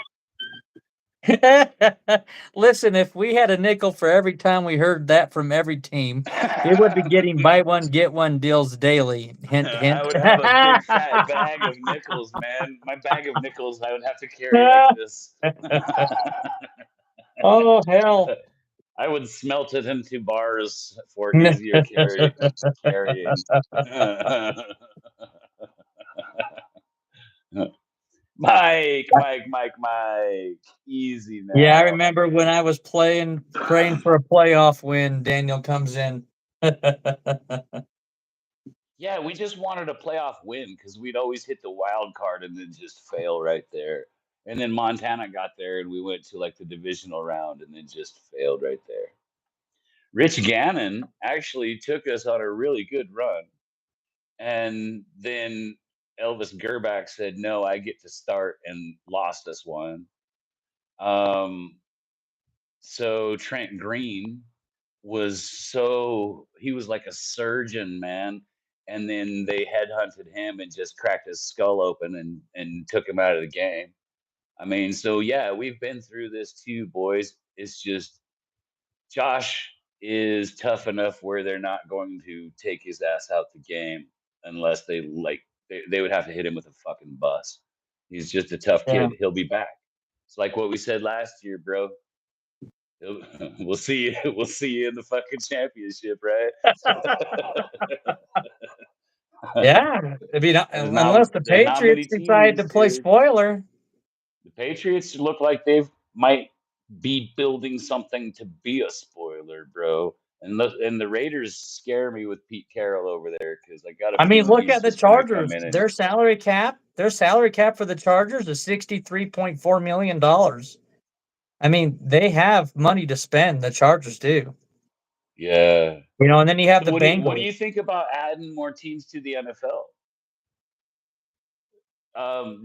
Listen, if we had a nickel for every time we heard that from every team, it would be getting buy one get one deals daily. Hint, I hint. would have a big fat bag of nickels, man. My bag of nickels I would have to carry like this. Oh hell! I would smelt it into bars for easier carrying. Mike. Easy Yeah, I now. remember when I was praying for a playoff win. Daniel comes in. Yeah, we just wanted a playoff win because we'd always hit the wild card and then just fail right there. And then Montana got there and we went to like the divisional round and then just failed right there. Rich Gannon actually took us on a really good run. And then Elvis Gerbach said, no, I get to start and lost us one. So Trent Green he was like a surgeon, man. And then they headhunted him and just cracked his skull open and took him out of the game. I mean, so yeah, we've been through this too, boys. It's just Josh is tough enough where they're not going to take his ass out the game unless they would have to hit him with a fucking bus. He's just a tough Yeah. kid. He'll be back. It's like what we said last year, bro. We'll see you. We'll see you in the fucking championship, right? Yeah, I mean, unless the There's not Patriots many decide teams, to play dude. spoiler. The Patriots look like they might be building something to be a spoiler, bro. And the Raiders scare me with Pete Carroll over there because I got a I mean, feeling look he's at the just going to come Chargers. in and Their salary cap for the Chargers is $63.4 million. I mean, they have money to spend. The Chargers do. yeah. And then you have So the what do Bengals. you think about adding more teams to the NFL?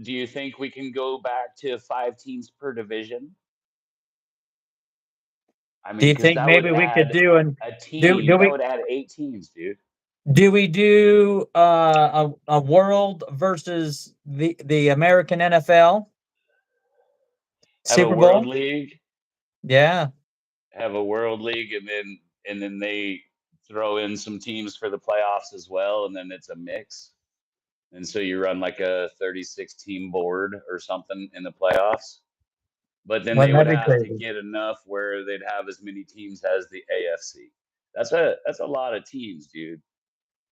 Do you think we can go back to 5 teams per division? I Do mean, you because think that would maybe we could add do and a do team. do That we would add 8 teams, dude. do we do a world versus the American NFL Have a Super world Bowl? league, Yeah. have a world league, and then they throw in some teams for the playoffs as well, and then it's a mix. And so you run like a 36 team board or something in the playoffs. But then they Wouldn't would that be have to crazy? get enough where they'd have as many teams as the AFC. That's a lot of teams, dude.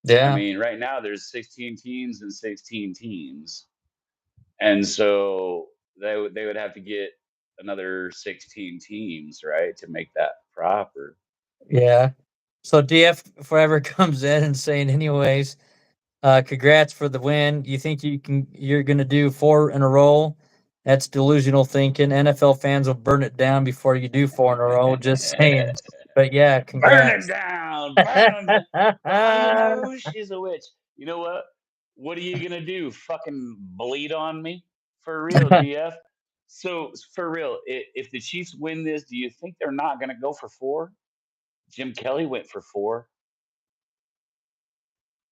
I Yeah. mean, right now there's 16 teams and 16 teams. And so they would have to get another 16 teams, right, to make that proper. Yeah. So DF forever comes in and saying, anyways, congrats for the win. You think you're gonna do 4 in a row? That's delusional thinking. NFL fans will burn it down before you do 4 in a row. Just saying. But yeah, Burn it congrats. down, burn them down. Talia knows she's a witch. You know what? What are you gonna do? Fucking bleed on me? For real, DF. So for real, if the Chiefs win this, do you think they're not gonna go for 4? Jim Kelly went for 4.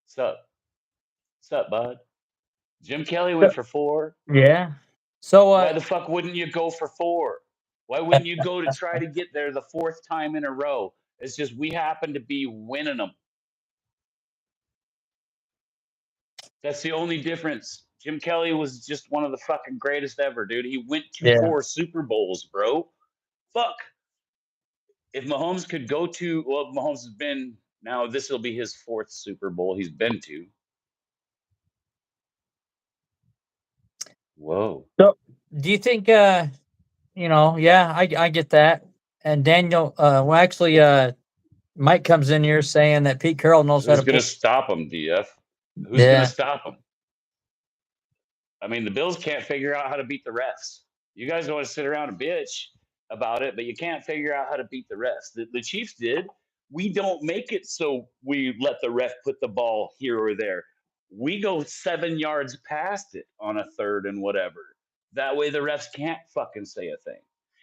Sup? Sup, bud? Jim Kelly went for 4. Yeah. So Why the fuck wouldn't you go for 4? Why wouldn't you go to try to get there the 4th time in a row? It's just we happen to be winning them. That's the only difference. Jim Kelly was just one of the fucking greatest ever, dude. He went to yeah. 4 Super Bowls, bro. Fuck. If Mahomes could go to, well, Mahomes has been, now this will be his 4th Super Bowl he's been to. Whoa. So do you think yeah, I get that. And Daniel well actually Mike comes in here saying that Pete Carroll knows how Who's to going to put stop him, DF? Who's going to yeah. stop him? I mean, the Bills can't figure out how to beat the refs. You guys want to sit around and bitch about it, but you can't figure out how to beat the refs. The Chiefs did. We don't make it so we let the ref put the ball here or there. We go 7 yards past it on a 3rd and whatever. That way the refs can't fucking say a thing.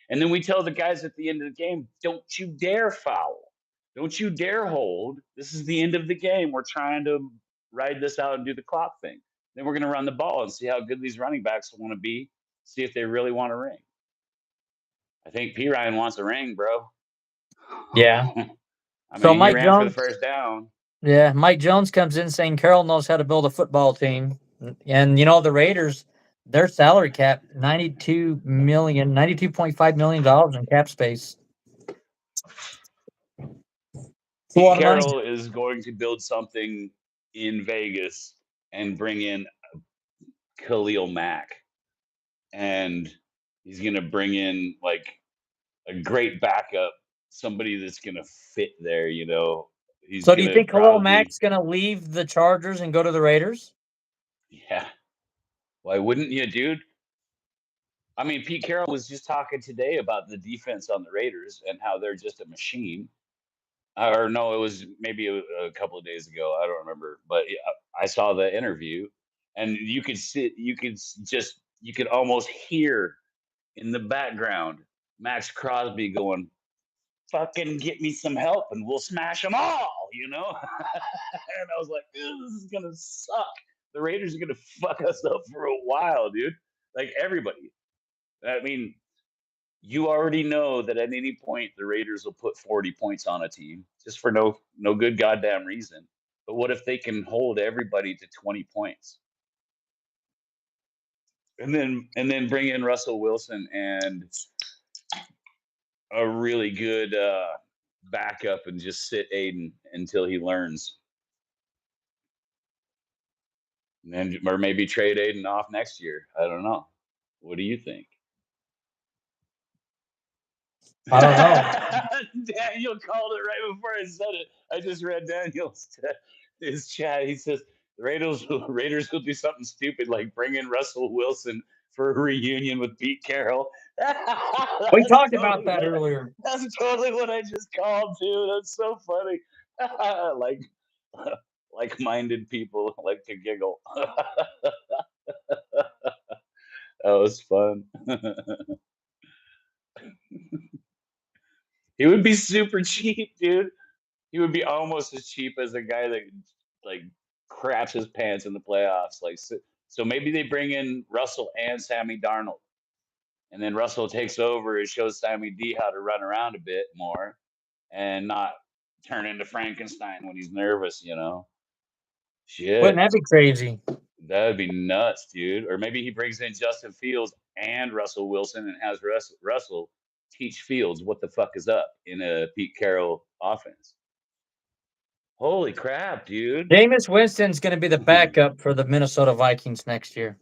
And then we tell the guys at the end of the game, don't you dare foul. Don't you dare hold. This is the end of the game. We're trying to ride this out and do the clock thing. Then we're going to run the ball and see how good these running backs want to be, see if they really want to ring. I think P. Ryan wants a ring, bro. Yeah. I So mean, he Mike ran for the Jones, first down. yeah, Mike Jones comes in saying Carroll knows how to build a football team. And the Raiders, their salary cap, $92.5 million in cap space. It's a Pete lot of money. Carroll is going to build something in Vegas and bring in Khalil Mack. And he's going to bring in like a great backup, somebody that's going to fit there, He's So do going you to think Khalil probably, Mack's going to leave the Chargers and go to the Raiders? yeah. Why wouldn't you, dude? I mean, Pete Carroll was just talking today about the defense on the Raiders and how they're just a machine. Or no, it was maybe a couple of days ago. I don't remember, but I saw the interview, and you could almost hear in the background Max Crosby going, "Fucking get me some help, and we'll smash them all," And I was like, "This is gonna suck. The Raiders are gonna fuck us up for a while, dude. Like everybody. I mean, you already know that at any point the Raiders will put 40 points on a team just for no good goddamn reason. But what if they can hold everybody to 20 points? And then bring in Russell Wilson and a really good backup and just sit Aiden until he learns. And then, or maybe trade Aiden off next year. I don't know. What do you think? I don't know. Daniel called it right before I said it. I just read Daniel's his chat. He says the Raiders will do something stupid like bring in Russell Wilson for a reunion with Pete Carroll. We talked about that earlier. That's totally what I just called too. That's so funny. Like-minded people like to giggle. That was fun. He would be super cheap, dude. He would be almost as cheap as a guy that like craps his pants in the playoffs. Like so maybe they bring in Russell and Sammy Darnold, and then Russell takes over and shows Sammy D how to run around a bit more and not turn into Frankenstein when he's nervous. Shit, Wouldn't that be crazy? that would be nuts, dude. Or maybe he brings in Justin Fields and Russell Wilson and has Russell teach Fields what the fuck is up in a Pete Carroll offense. Holy crap, dude. Jameis Winston's going to be the backup for the Minnesota Vikings next year.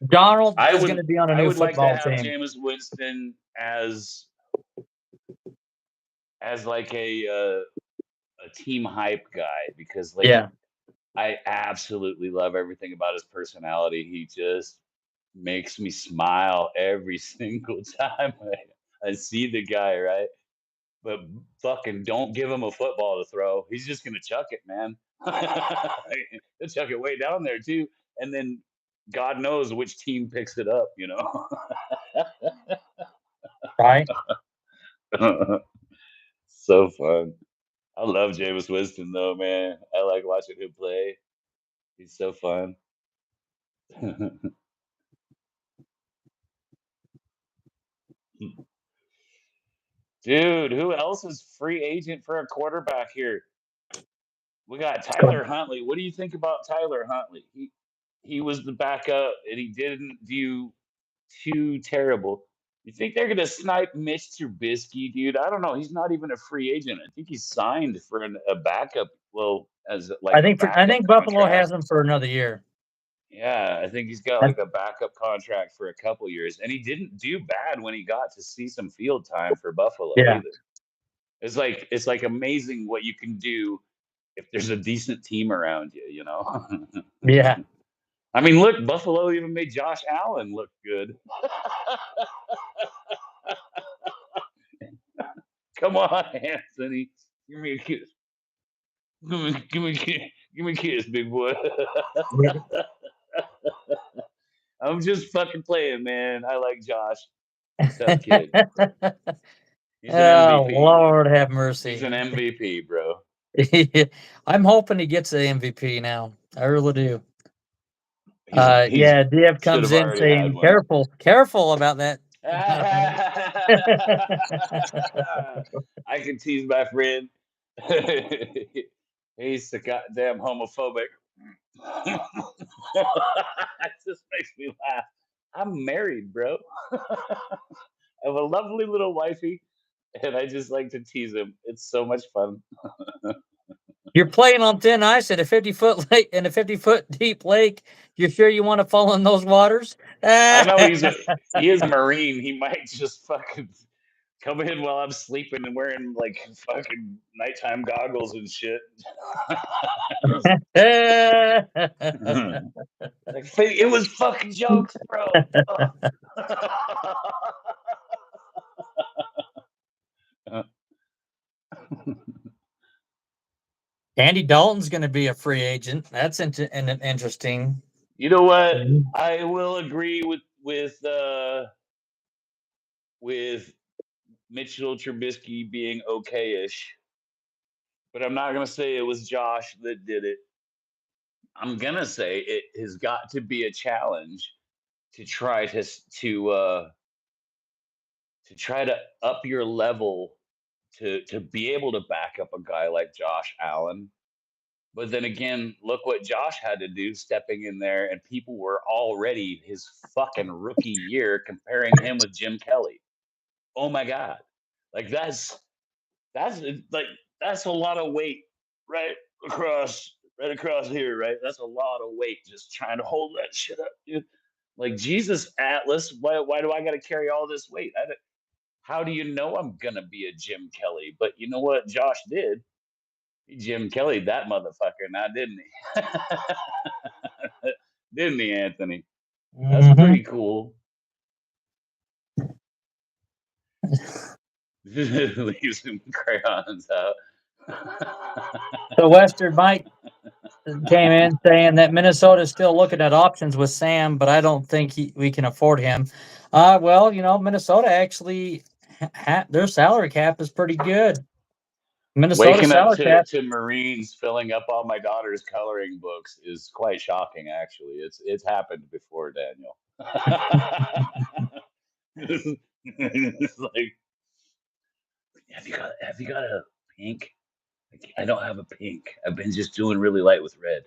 Donald is going to be on a new football like to have team. Jameis Winston as like a team hype guy because I absolutely love everything about his personality. He just makes me smile every single time I see the guy, right? But fucking don't give him a football to throw. He's just gonna chuck it, man. He'll chuck it way down there too, and then God knows which team picks it up. Right? So fun. I love Jameis Winston though, man. I like watching him play. He's so fun. Dude, who else is free agent for a quarterback here? We got Tyler Huntley. What do you think about Tyler Huntley? He was the backup and he didn't do too terrible. You think they're gonna snipe Mitch Trubisky, dude? I don't know. He's not even a free agent. I think he's signed for a backup. Well, as like I think Buffalo has him for another year. Yeah, I think he's got like a backup contract for a couple years, and he didn't do bad when he got to see some field time for Buffalo either. It's like amazing what you can do if there's a decent team around you, Yeah. I mean, look, Buffalo even made Josh Allen look good. Come on, Anthony. Give me a kiss. Give me a kiss, big boy. I'm just fucking playing, man. I like Josh. Tough kid. He's an MVP. Lord have mercy. He's an MVP, bro. I'm hoping he gets the MVP now. I really do. Yeah, DF should comes have in already had saying, one. careful about that. I can tease my friend. He's the goddamn homophobic. That just makes me laugh. I'm married, bro. I have a lovely little wifey, and I just like to tease him. It's so much fun. You're playing on thin ice in a 50-foot lake, in a 50-foot deep lake. You're sure you want to fall in those waters? I know he is a Marine. He might just fucking come in while I'm sleeping and wearing like fucking nighttime goggles and shit. Like it was fucking jokes, bro. Andy Dalton's going to be a free agent. That's interesting. You know what? Mhm. I will agree with Mitchell Trubisky being okay-ish, but I'm not gonna say it was Josh that did it. I'm gonna say it has got to be a challenge to try to try to up your level to be able to back up a guy like Josh Allen. But then again, look what Josh had to do stepping in there, and people were already his fucking rookie year comparing him with Jim Kelly. Oh my god. Like that's like that's a lot of weight right across here, right? That's a lot of weight just trying to hold that shit up, dude. Like Jesus Atlas, why do I got to carry all this weight? How do you know I'm gonna be a Jim Kelly? But you know what Josh did? He Jim Kelly that motherfucker now, didn't he? Didn't he, Anthony? That's Mhm. pretty cool. Leave some crayons out. So Western Mike came in saying that Minnesota is still looking at options with Sam, but I don't think we can afford him. Well, Minnesota actually their salary cap is pretty good. Minnesota Waking up salary cap. to Marines filling up all my daughter's coloring books is quite shocking. Actually, it's happened before, Daniel. It's like, have you got a pink? Like, I don't have a pink. I've been just doing really light with red.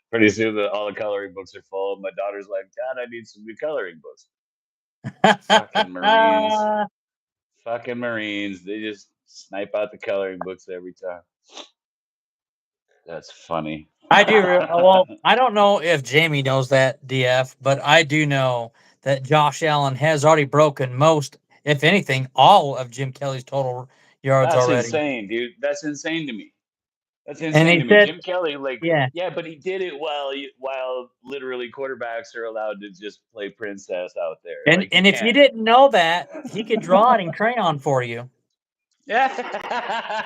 Pretty soon, all the coloring books are full. My daughter's like, "Dad, I need some new coloring books." Fucking Marines. Fucking Marines. They just snipe out the coloring books every time. That's funny. I do. Well, I don't know if Jamie knows that, DF, but I do know that Josh Allen has already broken most, if anything, all of Jim Kelly's total yards That's already. insane, dude. That's insane to me. That's And insane he to me. said, Jim Kelly, like, yeah. yeah, but he did it while literally quarterbacks are allowed to just play princess out there. And Like, you and if you can't. didn't know that, he could draw it in crayon for you. Yeah.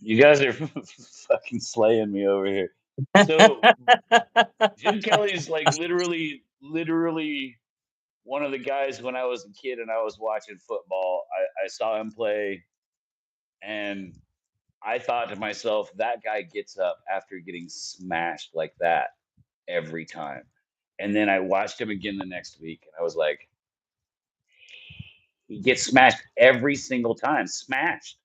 You guys are fucking slaying me over here. So Jim Kelly's like literally one of the guys when I was a kid and I was watching football. I saw him play, and I thought to myself, that guy gets up after getting smashed like that every time. And then I watched him again the next week, and I was like, he gets smashed every single time. Smashed.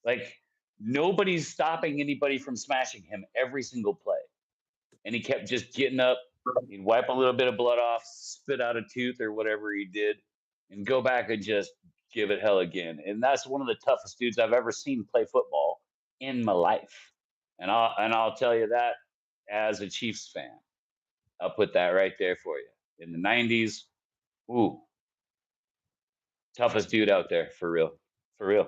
Like nobody's stopping anybody from smashing him every single play. And he kept just getting up. He'd wipe a little bit of blood off, spit out a tooth or whatever he did, and go back and just give it hell again. And that's one of the toughest dudes I've ever seen play football in my life. And I'll tell you that as a Chiefs fan. I'll put that right there for you. In the 90s, ooh, toughest dude out there for real. For real.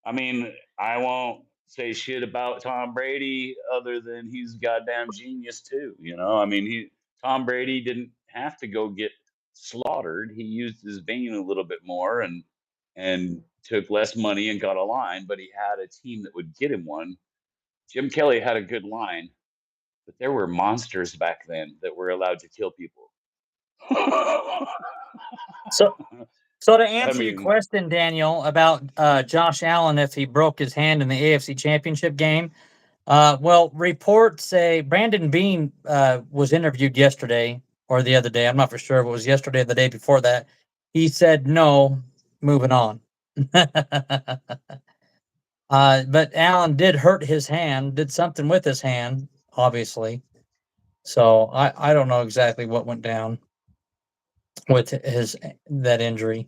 I mean, I won't say shit about Tom Brady other than he's a goddamn genius too. I mean, Tom Brady didn't have to go get slaughtered. He used his vein a little bit more and took less money and got a line, but he had a team that would get him one. Jim Kelly had a good line, but there were monsters back then that were allowed to kill people. So So to I answer your mean, question, Daniel, about Josh Allen if he broke his hand in the AFC Championship game, well, reports say Brandon Beane was interviewed yesterday or the other day. I'm not for sure if it was yesterday or the day before that. He said no, moving on. But Allen did hurt his hand, did something with his hand, obviously. So I don't know exactly what went down with that injury.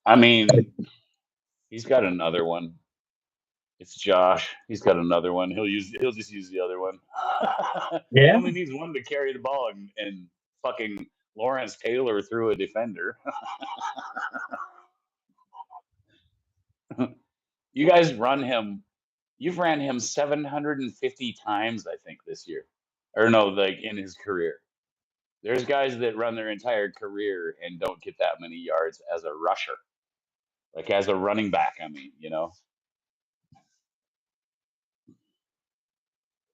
I mean, he's got another one. It's Josh. He's got another one. He'll just use the other one. He Yeah. only needs one to carry the ball, and fucking Lawrence Taylor threw a defender. You guys run him. You've ran him 750 times, I think, this year, or no, like in his career. There's guys that run their entire career and don't get that many yards as a rusher, like as a running back. I mean,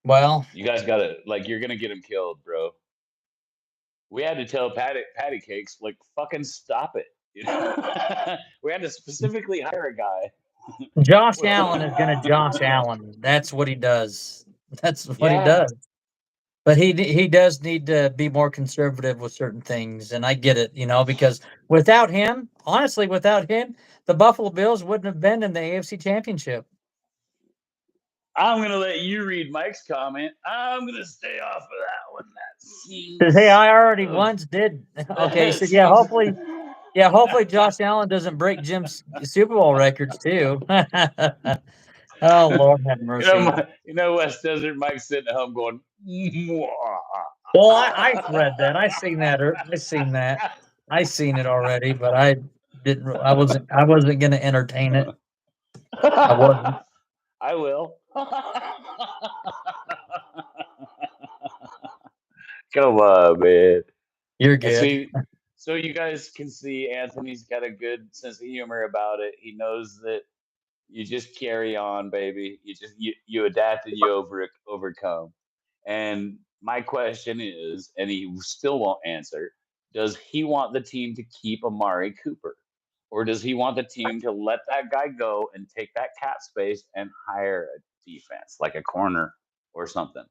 Well, you guys gotta like you're gonna get him killed, bro. We had to tell Patty Cakes like fucking stop it. We had to specifically hire a guy. Josh Allen is going to Josh Allen. That's what he does. That's what he Yeah, does. But he does need to be more conservative with certain things, and I get it, because without him, honestly, without him, the Buffalo Bills wouldn't have been in the AFC Championship. I'm gonna let you read Mike's comment. I'm gonna stay off of that one. That seems. Because hey, I already once did. Okay, so yeah, seems- hopefully Josh Allen doesn't break Jim's Super Bowl records too. Oh Lord, have mercy. West Desert Mike sitting at home going. Well, I read that. I seen that. I seen that. I seen it already, but I didn't. I wasn't going to entertain it. I wasn't. I will. Come on, man. You're I good. see. So you guys can see Anthony's got a good sense of humor about it. He knows that you just carry on, baby. You adapt and you overcome. And my question is, and he still won't answer, does he want the team to keep Amari Cooper? Or does he want the team to let that guy go and take that cap space and hire a defense, like a corner or something?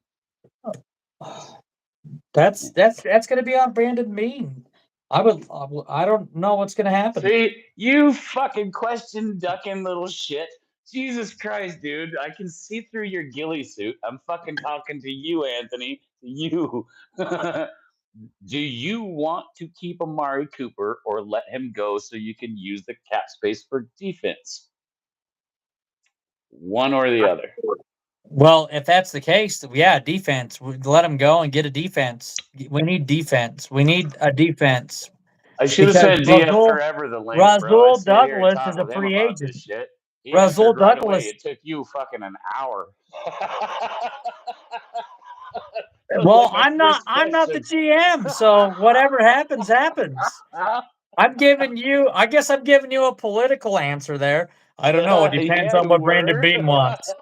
That's going to be on Brandon Beane. I don't know what's going to happen. See, you fucking question ducking little shit. Jesus Christ, dude. I can see through your ghillie suit. I'm fucking talking to you, Anthony. You. Do you want to keep Amari Cooper or let him go so you can use the cap space for defense? One or the other. Well, if that's the case, yeah, defense. Let him go and get a defense. We need defense. We need a defense. I should have said DF Rasul, forever the link, bro. I Rasul sit here and Douglas talk is a with him free about this agent. shit. He Rasul answered right away. Douglas. It took you fucking an hour. Well, Like I'm not the GM, so whatever happens, happens. I'm giving you, I guess I'm giving you a political answer there. I don't know. It depends Yeah, on what Brandon Beane wants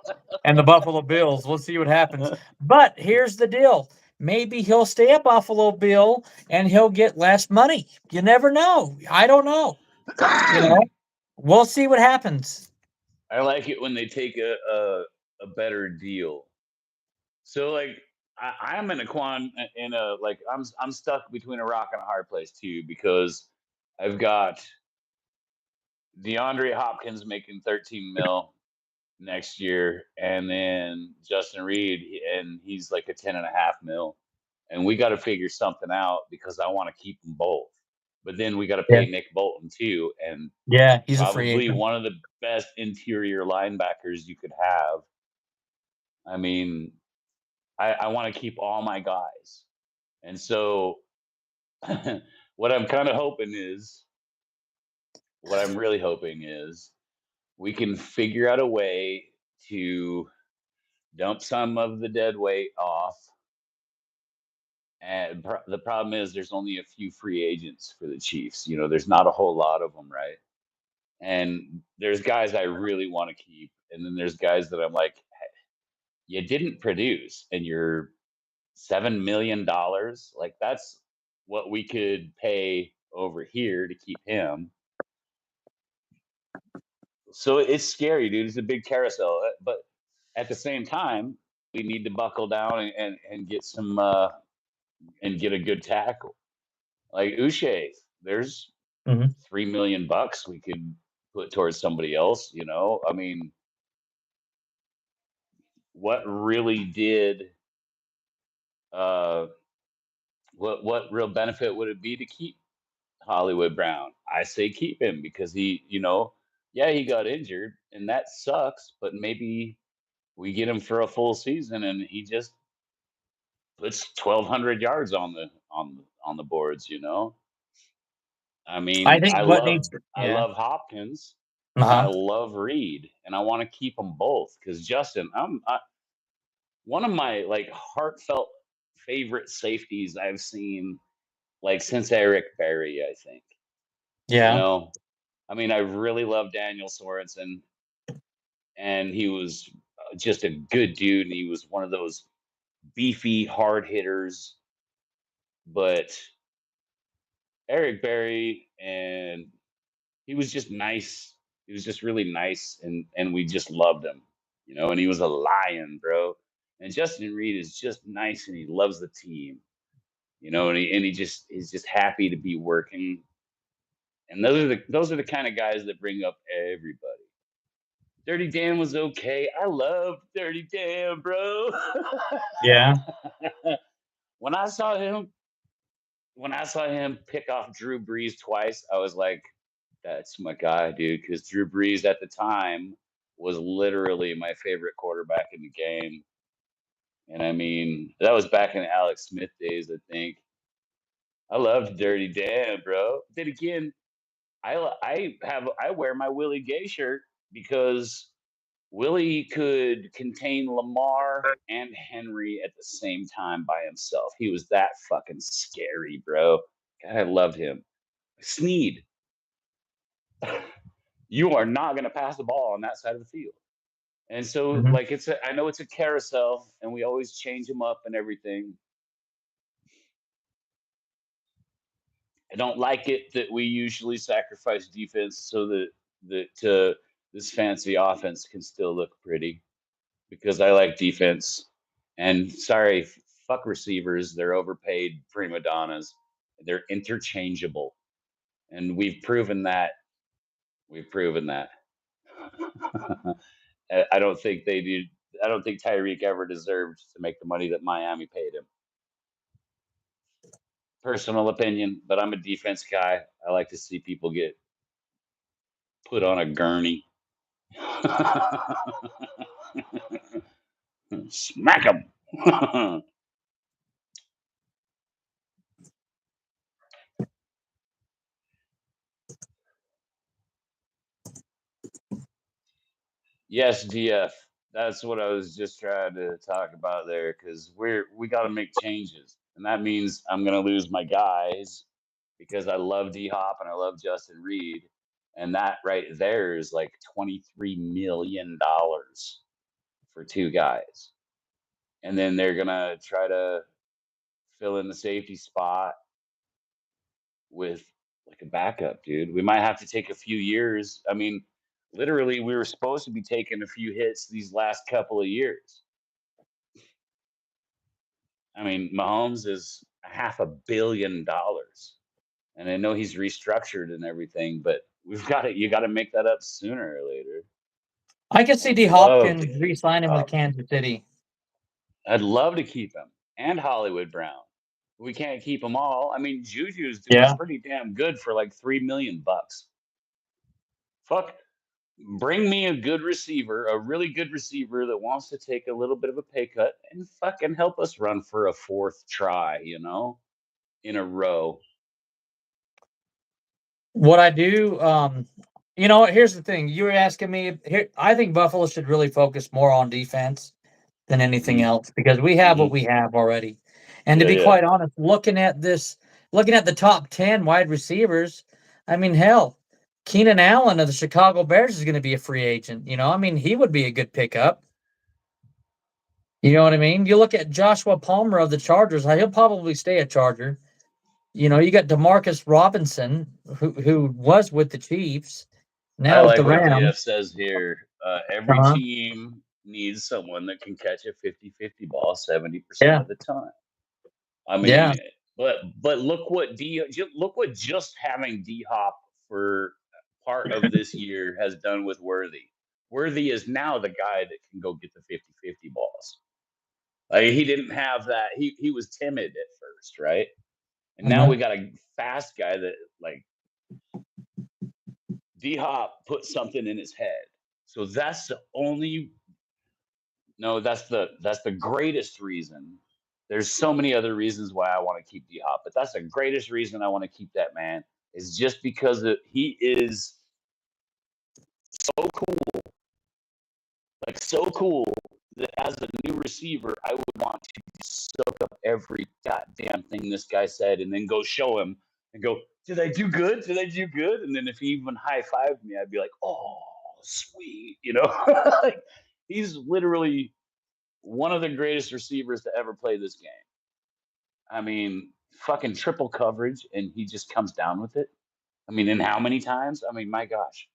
and the Buffalo Bills. We'll see what happens. But here's the deal. Maybe he'll stay a Buffalo Bill and he'll get less money. You never know. I don't know. We'll see what happens. I like it when they take a better deal. So like I'm in a like I'm stuck between a rock and a hard place too because I've got DeAndre Hopkins making 13 mil next year, and then Justin Reed, and he's like a 10.5 mil, and we got to figure something out because I want to keep them both. But then we got to pay Nick Bolton too, and yeah, he's probably a free agent. one of the best interior linebackers you could have. I mean, I want to keep all my guys, and so what I'm kind of hoping is, what I'm really hoping is, we can figure out a way to dump some of the dead weight off. And the problem is there's only a few free agents for the Chiefs. There's not a whole lot of them, right? And there's guys I really want to keep. And then there's guys that I'm like, hey, you didn't produce and you're $7 million. Like that's what we could pay over here to keep him. So it's scary, dude. It's a big carousel. But at the same time, we need to buckle down and get some and get a good tackle. Like Uche, there's Mhm. $3 million we could put towards somebody else, you know? I mean, what really did uh what real benefit would it be to keep Hollywood Brown? I say keep him because he, you know, yeah, he got injured and that sucks, but maybe we get him for a full season and he just puts 1,200 yards on the boards, you know? I I mean, think what needs, I yeah, love Hopkins and I uh-huh, love Reed and I want to keep them both because Justin, one of my like heartfelt favorite safeties I've seen like since Eric Berry, I think. You yeah, know, I mean, I really love Daniel Sorensen, and he was just a good dude, and he was one of those beefy hard hitters. But Eric Berry, and he was just nice. He was just really nice, and we just loved him, you know. And he was a lion, bro. And Justin Reed is just nice, and he loves the team, you know. And he just he's just happy to be working. And those are the kind of guys that bring up everybody. Dirty Dan was okay. I love Dirty Dan, bro. yeah. when I saw him, when I saw him pick off Drew Brees twice, I was like, "That's my guy, dude." Because Drew Brees at the time was literally my favorite quarterback in the game, and I mean that was back in Alex Smith days, I think. I loved Dirty Dan, bro. Then again, I wear my Willie Gay shirt because Willie could contain Lamar and Henry at the same time by himself. He was that fucking scary, bro. God, I loved him. Sneed, you are not going to pass the ball on that side of the field. And so, Mhm. like, I know it's a carousel, and we always change them up and everything. I don't like it that we usually sacrifice defense so that this fancy offense can still look pretty. Because I like defense. And sorry, fuck receivers. They're overpaid prima donnas. They're interchangeable. And we've proven that. We've proven that. I don't think they do. I don't think Tyreek ever deserved to make the money that Miami paid him. Personal opinion, but I'm a defense guy. I like to see people get put on a gurney. Smack them. Yes, DF. That's what I was just trying to talk about there because we got to make changes, and that means I'm gonna lose my guys because I love D Hop and I love Justin Reed, and that right there is like $23 million for two guys, and then they're gonna try to fill in the safety spot with like a backup, dude. We might have to take a few years. I mean, literally, we were supposed to be taking a few hits these last couple of years. I mean, Mahomes is $500 million, and I know he's restructured and everything, but you got to make that up sooner or later. I could see I'd D love to Hopkins keep re-signing with Hop. Kansas City. I'd love to keep him and Hollywood Brown. We can't keep them all. I mean, Juju's doing Yeah. pretty damn good for like $3 million. Fuck, bring me a good receiver, a really good receiver that wants to take a little bit of a pay cut and fucking help us run for a fourth try, you know, in a row. What I do, you know, here's the thing. You were asking me here. I think Buffalo should really focus more on defense than anything Hmm. else because we have what Hmm. we have already. And to Yeah, be yeah. quite honest, looking at the top 10 wide receivers, I mean, hell, Keenan Allen of the Chicago Bears is going to be a free agent. You know, I mean, he would be a good pickup. You know what I mean? You look at Joshua Palmer of the Chargers, he'll probably stay a Charger. you got Demarcus Robinson, who was with the Chiefs, I now with like the what DF Rams. says here. Every Uh-huh. team needs someone that can catch a 50-50 ball 70% Yeah. of the time. I mean, Yeah. but look what just having D Hop for part of this year has done with Worthy. Worthy is now the guy that can go get the 50-50 balls. Like, he didn't have that. He was timid at first, right? And now Mhm. we got a fast guy that, like, D Hop put something in his head. So that's the only no, that's the greatest reason. There's so many other reasons why I want to keep D Hop, but that's the greatest reason I want to keep that man is just because he is so cool, like so cool that as a new receiver, I would want to soak up every goddamn thing this guy said and then go show him and go, did I do good? Did I do good? And then if he even high fived me, I'd be like, oh, sweet, like, he's literally one of the greatest receivers to ever play this game. I mean, fucking triple coverage, and he just comes down with it. I mean, and how many times? I mean, my gosh.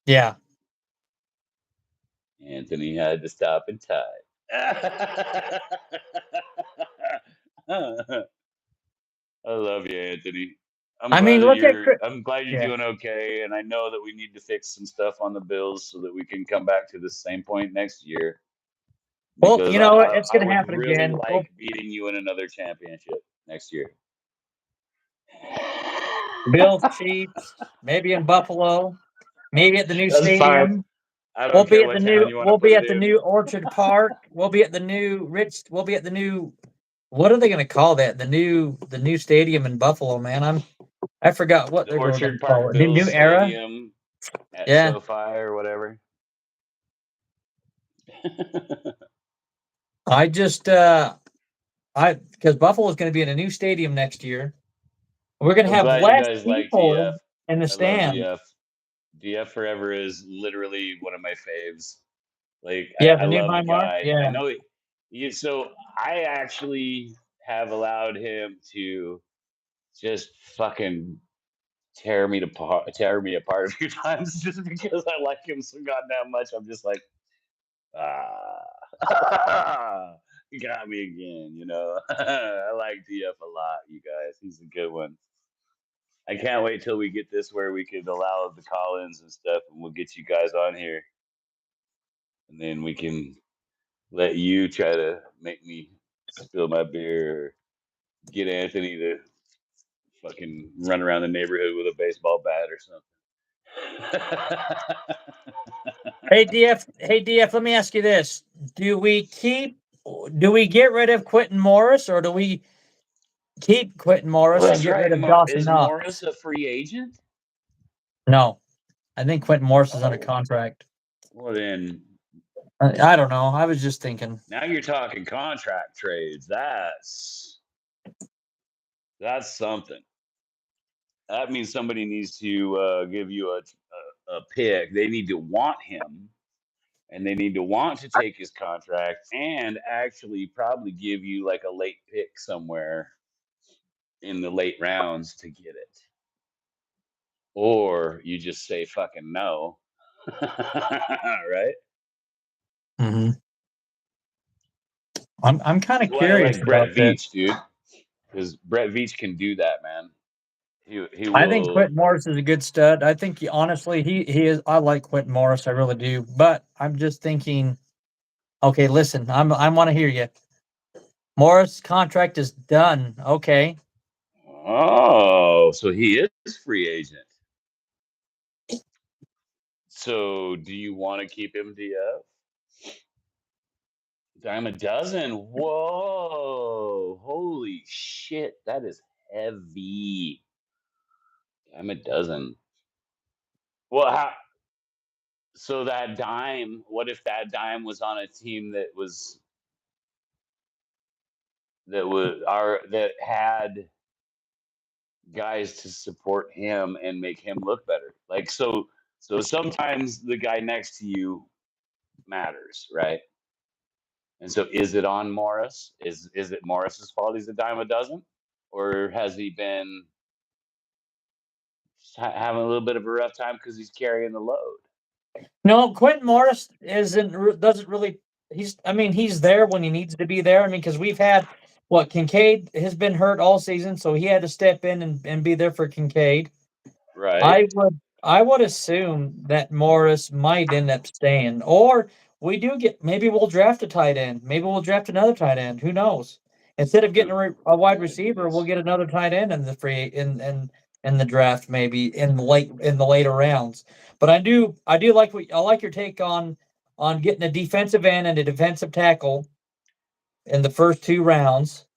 Yeah. Anthony had to stop and tie. I love you, Anthony. I'm I glad mean, that look at I'm glad you're yeah. doing okay, and I know that we need to fix some stuff on the Bills so that we can come back to the same point next year. Well, Because you know what? It's I going to would happen really again. like beating you in another championship next year. Bills, Chiefs, maybe in Buffalo, maybe at the new That's fine. stadium. I We'll don't be care at the what town new. you want to We'll put be it at the in. new Orchard Park. We'll be at the new Rich. We'll be at the new. What are they going to call that? The new stadium in Buffalo, man. I forgot what The they're going to Orchard call Park it. New Bills era. Stadium at Yeah. SoFi or whatever. I just because Buffalo is going to be in a new stadium next year. We're going to I'm have glad you less guys like DF. people in the I love stand. DF. DF Forever is literally one of my faves. Like, Yeah, I the new love the Highmark. guy. I Yeah. know so I actually have allowed him to just fucking tear me apart a few times just because I like him so goddamn much. I'm just like, you got me again. I like DF a lot, you guys. He's a good one. I can't wait till we get this where we could allow the call-ins and stuff, and we'll get you guys on here, and then we can let you try to make me spill my beer, or get Anthony to fucking run around the neighborhood with a baseball bat or something. Hey DF, let me ask you this. Do we get rid of Quentin Morris or do we keep Quentin Well, Morris and that's get rid right. of Dawson Is Knox? Morris a free agent? No. I think Quentin Morris is under Oh, contract. well then, I don't know. I was just thinking. now you're talking contract trades. That's something. That means somebody needs to give you a pick. They need to want him, and they need to want to take his contract, and actually probably give you like a late pick somewhere in the late rounds to get it. Or you just say fucking no. Right? Mm-hmm. I'm kind That's of why I curious like about Brett this. Veach, dude. Because Brett Veach can do that, man. He I think will. Quentin Morris is a good stud. I think honestly he is. I like Quentin Morris. I really do. But I'm just thinking. Okay, listen. I want to hear you. Morris' contract is done. Okay. Oh, so he is free agent. So do you want to keep him, DF? Dime a dozen. Whoa. Holy shit. That is heavy. Dime a dozen. Well, so that dime, what if that dime was on a team that had guys to support him and make him look better? Like, so sometimes the guy next to you matters, right? And so is it on Morris? Is it Morris's fault he's a dime a dozen? or has he been having a little bit of a rough time because he's carrying the load? No, Quentin Morris doesn't really. He's there when he needs to be there. I mean, because we've had Kincaid has been hurt all season, so he had to step in and be there for Kincaid. Right. I would assume that Morris might end up staying, or maybe we'll draft a tight end. Maybe we'll draft another tight end. Who knows? Instead of getting a wide receiver, we'll get another tight end in the draft, maybe in the later rounds. But I do like I like your take on getting a defensive end and a defensive tackle in the first 2 rounds,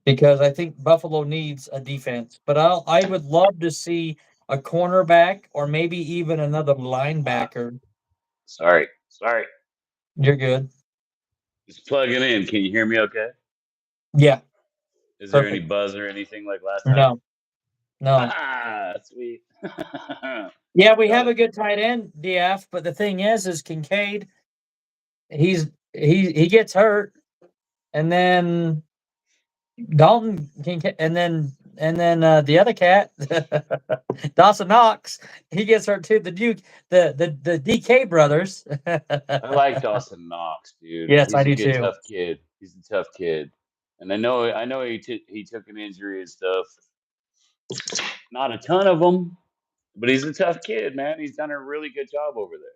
because I think Buffalo needs a defense. But I would love to see a cornerback or maybe even another linebacker. Sorry. You're good. Just plugging in. Can you hear me okay? Yeah. Is there any buzz or anything like last time? No. Ah, sweet. Yeah, we have a good tight end, DF, but the thing is Kincaid, he gets hurt, and then Dalton Kincaid, and then the other cat, Dawson Knox, he gets hurt too. The DK brothers. I like Dawson Knox, dude. Yes, He's I a do good, too. tough kid. He's a tough kid, and I know he took an injury and stuff. Not a ton of them, but he's a tough kid, man. He's done a really good job over there.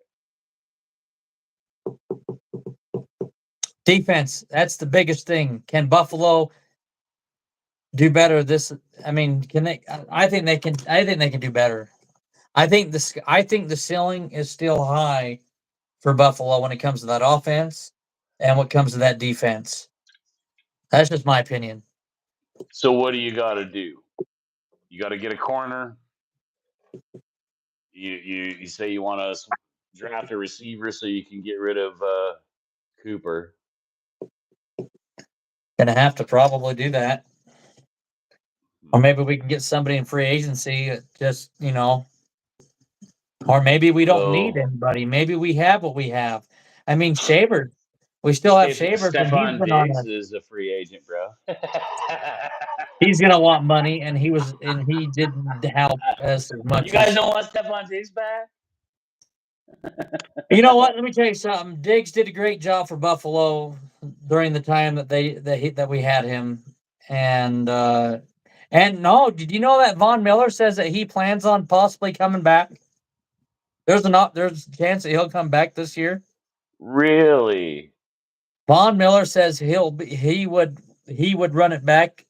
Defense, that's the biggest thing. Can Buffalo do better this? I mean, can they? I think they can. I think they can do better. I think the ceiling is still high for Buffalo when it comes to that offense and when it comes to that defense. That's just my opinion. So what do you got to do? You got to get a corner. You say you want to draft a receiver so you can get rid of Cooper. Gonna have to probably do that, or maybe we can get somebody in free agency. Just or maybe we don't need anybody. Maybe we have what we have. I mean, Shavers. We still have Shavers. Stefan Diggs is a free agent, bro. He's gonna want money, and he didn't help us as much. You guys don't want Stefan Diggs back? You know what? Let me tell you something. Diggs did a great job for Buffalo during the time that we had him, and no, did you know that Von Miller says that he plans on possibly coming back? There's a chance that he'll come back this year. Really? Von Miller says he would run it back.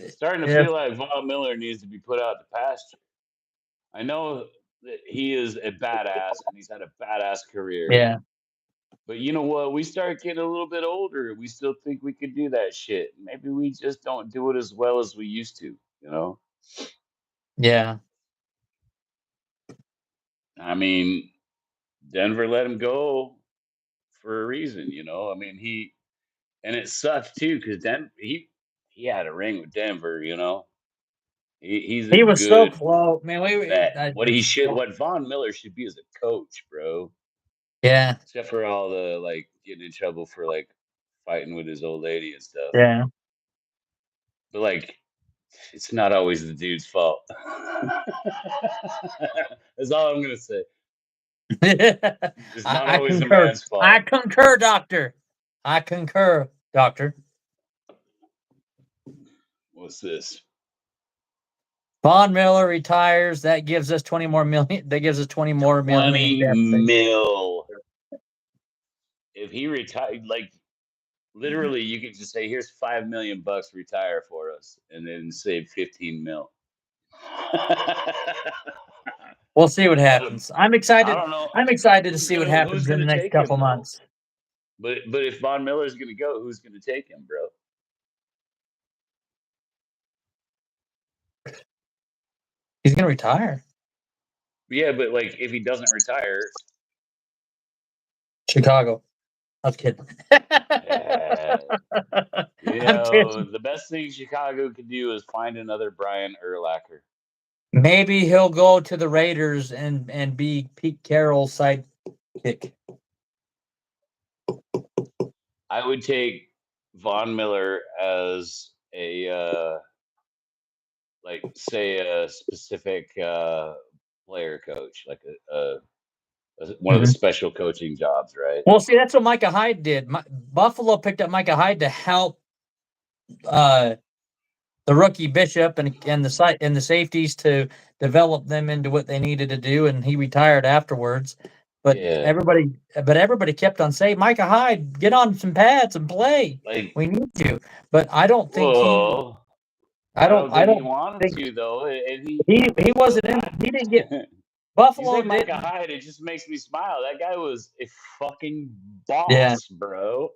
Starting to feel like Von Miller needs to be put out to pasture. I know that he is a badass and he's had a badass career. Yeah. But you know what? We start getting a little bit older. We still think we could do that shit. Maybe we just don't do it as well as we used to, Yeah. I mean, Denver let him go for a reason, I mean, and it sucked too because he had a ring with Denver, He was so close, man. What Von Miller should be as a coach, bro. Yeah. Except for all the getting in trouble for fighting with his old lady and stuff. Yeah. But it's not always the dude's fault. That's all I'm gonna say. It's not always the man's fault. I concur, Doctor. What's this? Von Miller retires. That gives us 20 more million. That gives us 20 more million. 20 mil. If he retired, literally, you could just say, "Here's $5 million, retire for us," and then save 15 mil. We'll see what happens. I'm excited. I don't know. I'm excited to see what happens in the next couple months. But if Von Miller's going to go, who's going to take him, bro? He's going to retire. Yeah, but if he doesn't retire, Chicago. I was kidding. The best thing Chicago could do is find another Brian Urlacher. Maybe he'll go to the Raiders and be Pete Carroll's sidekick. I would take Von Miller as a like say a specific player coach, like one of the Mhm. special coaching jobs, right? Well, see, that's what Micah Hyde did. Buffalo picked up Micah Hyde to help uh, the rookie Bishop and the safeties to develop them into what they needed to do, and he retired afterwards. But Yeah. everybody kept on saying, Micah Hyde, get on some pads and play. Like, We need you. But I don't think whoa. I don't I think he don't wanted think to though, and he wasn't in. He didn't get you say Buffalo Micah didn't. Hyde, it just makes me smile. That guy was a fucking Yeah. boss, bro.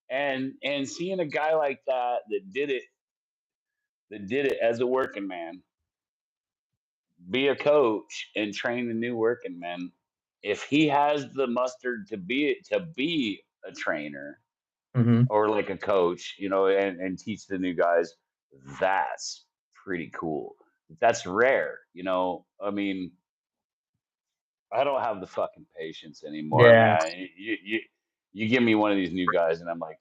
And seeing a guy like that did it as a working man, be a coach and train the new working men. If he has the mustard to be a trainer Hmm. or like a coach, and teach the new guys, that's pretty cool. That's rare, I mean, I don't have the fucking patience anymore, Yeah. man. You give me one of these new guys, and I'm like,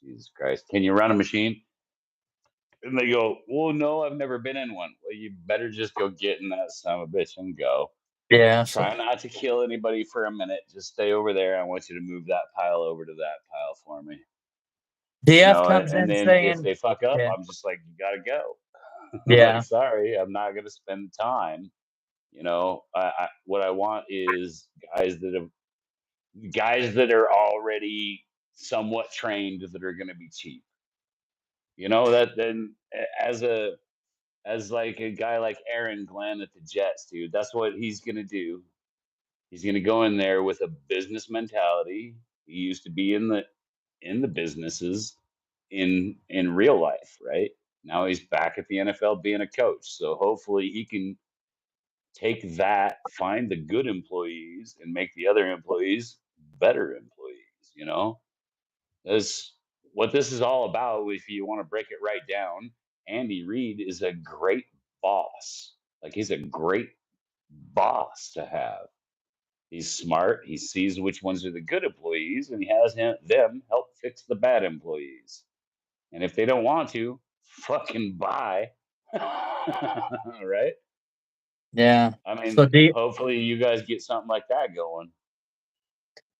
Jesus Christ, can you run a machine? And they go, well, no, I've never been in one. Well, you better just go get in that son of a bitch and go. Yeah. So Try not to kill anybody for a minute. Just stay over there. I want you to move that pile over to that pile for me. DF And, comes and in then if saying, they fuck up, yeah, I'm just like, you gotta go. Like, yeah. sorry, I'm not gonna spend time. What I want is guys that are already somewhat trained that are gonna be cheap. That then as like a guy like Aaron Glenn at the Jets, dude, that's what he's gonna do. He's gonna go in there with a business mentality. He used to be in the businesses in real life, right? Now he's back at the NFL being a coach. So hopefully he can take that, find the good employees, and make the other employees better employees. That's what this is all about. If you want to break it right down, Andy Reid is a great boss. Like, he's a great boss to have. He's smart. He sees which ones are the good employees, and he has them help fix the bad employees. And if they don't want to, fucking bye. Right? Yeah. I So mean, hopefully you guys get something like that going.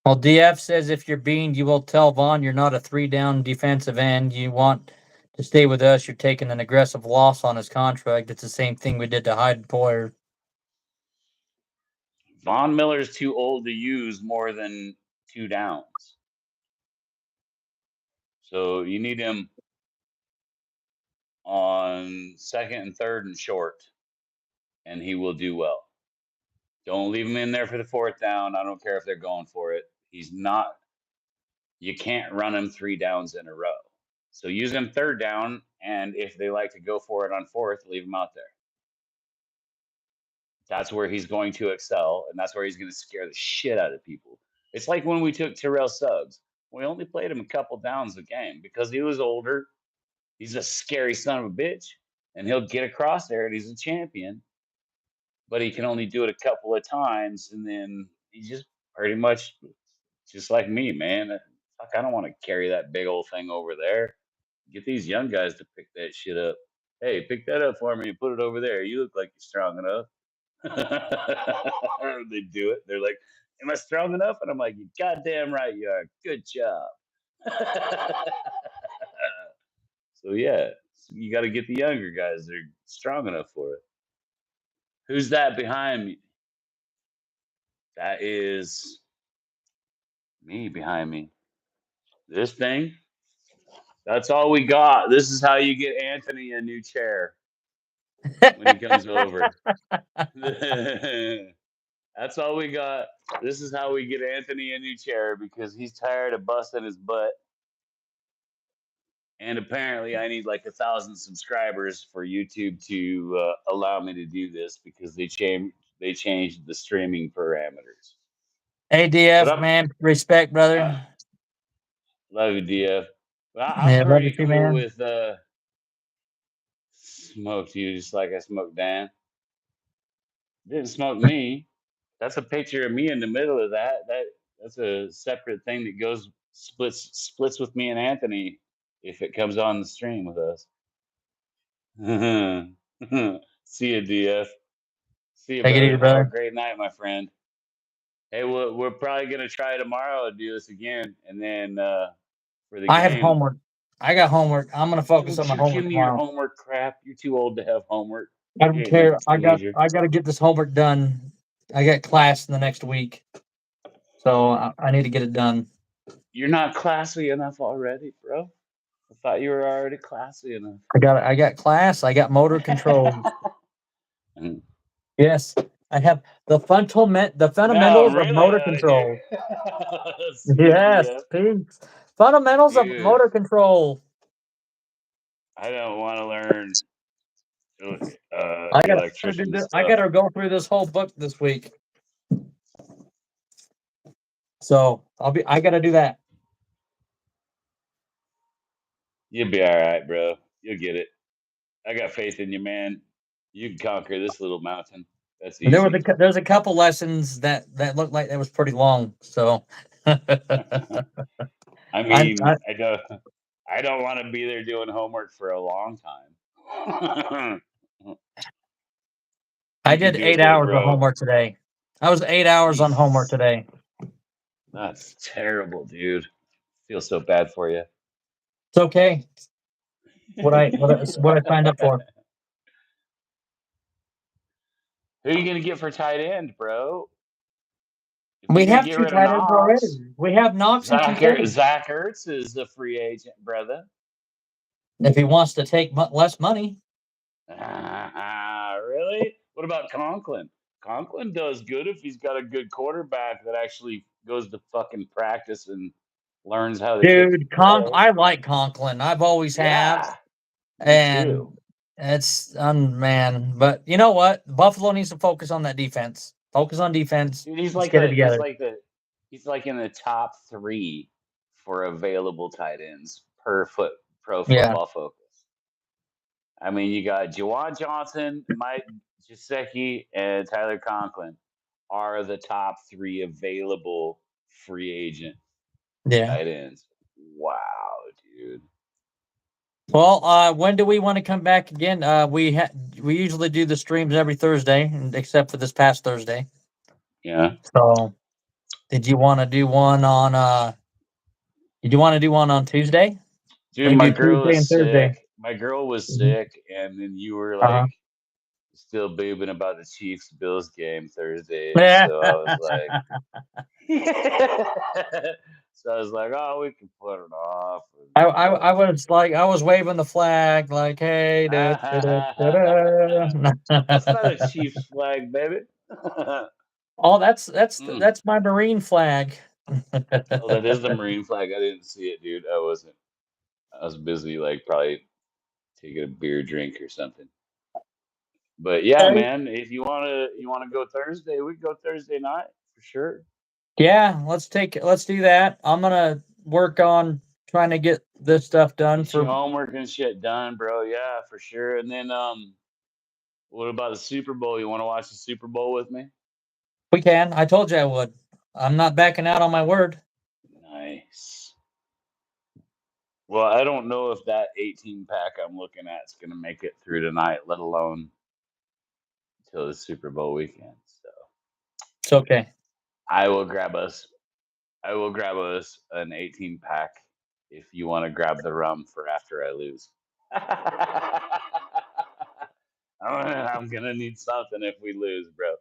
well, DF says if you're beamed, you will tell Vaughn you're not a 3-down defensive end. You want to stay with us. You're taking an aggressive loss on his contract. It's the same thing we did to Hyde Poyer. Von Miller's too old to use more than 2 downs. So you need him on second and third and short, and he will do well. Don't leave him in there for the fourth down. I don't care if they're going for it. He's not, you can't run him 3 downs in a row. So use him third down, and if they like to go for it on fourth, leave him out there. That's where he's going to excel, and that's where he's going to scare the shit out of people. It's like when we took Terrell Suggs. We only played him a couple downs a game because he was older. He's a scary son of a bitch, and he'll get across there, and he's a champion. But he can only do it a couple of times, and then he just pretty much just like me, man. Fuck, I don't want to carry that big old thing over there. Get these young guys to pick that shit up. Hey, pick that up for me and put it over there. You look like you're strong enough. They do it. They're like, "Am I strong enough?" And I'm like, "You goddamn right you are. Good job." So yeah, you got to get the younger guys. They're strong enough for it. Who's that behind me? That is me behind me. This thing. That's all we got. This is how you get Anthony a new chair when he comes over. That's all we got. This is how we get Anthony a new chair because he's tired of busting his butt. And apparently, I need like 1,000 subscribers for YouTube to allow me to do this because they changed the streaming parameters. ADF, man, respect, brother. Love you, DF. I'm Yeah, love you pretty too, cool man. with smoked you just like I smoked Dan. Didn't smoke me. That's a picture of me in the middle of that. That's a separate thing that goes splits with me and Anthony if it comes on the stream with us. See you, DF. See you, Take it easy, brother. Have a brother. great night, my friend. Hey, we're probably gonna try tomorrow to do this again, and then for the I have game. homework. I got homework. I'm gonna focus on Don't my you give homework me your tomorrow. homework crap. You're too old to have homework. I You don't ain't no care. teenager. I got to get this homework done. I got class in the next week, so I need to get it done. You're not classy enough already, bro. I thought you were already classy enough. I got class. I got motor control. Mm. Yes, I have the No, fundamentals of really? motor Okay. control. See you, Yes, DF. peace. Fundamentals of Dude, motor control. I don't want to learn I gotta do electrician this. I stuff. gotta go through this whole book this week. So I gotta do that. You'll be all right, bro. You'll get it. I got faith in you, man. You can conquer this little mountain. That's easy. There's a couple lessons that looked like that was pretty long. So I I, mean, I I don't want to be there doing homework for a long time. I You can did do it 8 though, hours of bro. homework today. I was 8 hours on homework Jesus, today. that's terrible, dude. Feel so bad for you. It's okay. What I signed up for. Who are you gonna get for tight end, bro? If We you're gonna have get two rid of tight ends already. Knox, We have Knox and Kincaid. Zach Ertz is a free agent, brother. If he wants to take less money, Really? What about Conklin? Conklin does good if he's got a good quarterback that actually goes to fucking practice and learns how to kick the dude. ball. I like Conklin. I've always have, Yeah, me and too. it's man. But you know what? Buffalo needs to focus on that defense. Focus on defense. Dude, Let's get it together. he's like in the top three for available tight ends per foot pro Yeah, football focus. I mean, you got Juwan Johnson, Mike Gesicki, and Tyler Conklin are the top three available free agent yeah. tight ends. Wow, dude. Well, when do we want to come back again? We usually do the streams every Thursday, except for this past Thursday. Yeah. So, did you want to do one on? Did you want to do one on Tuesday? Dude, We my do girl Tuesday was and Thursday. sick. My girl was Mhm. sick, and then you were Uh like still boobing about the Chiefs Bills game Thursday, and huh. so I was like, so I was like, oh, we can put it off. I was like, I was waving the flag, like, hey, da, da, da, da, That's not a da. Chiefs flag, baby. Oh, Mm. that's my Marine flag. Oh, that is the Marine flag. I didn't see it, dude. I wasn't. I was busy, like probably taking a beer drink or something. But yeah, Okay. man, if you wanna go Thursday, we can go Thursday night for sure. Yeah, let's do that. I'm gonna work on trying to get this stuff done Get your for. homework and shit done, bro. Yeah, for sure. And then what about the Super Bowl? You want to watch the Super Bowl with me? We can. I told you I would. I'm not backing out on my word. Nice. Well, I don't know if that 18 pack I'm looking at is going to make it through tonight, let alone till the Super Bowl weekend. So It's okay. I will grab us. I will grab us an 18 pack if you want to grab the rum for after I lose. I'm gonna need something if we lose, bro.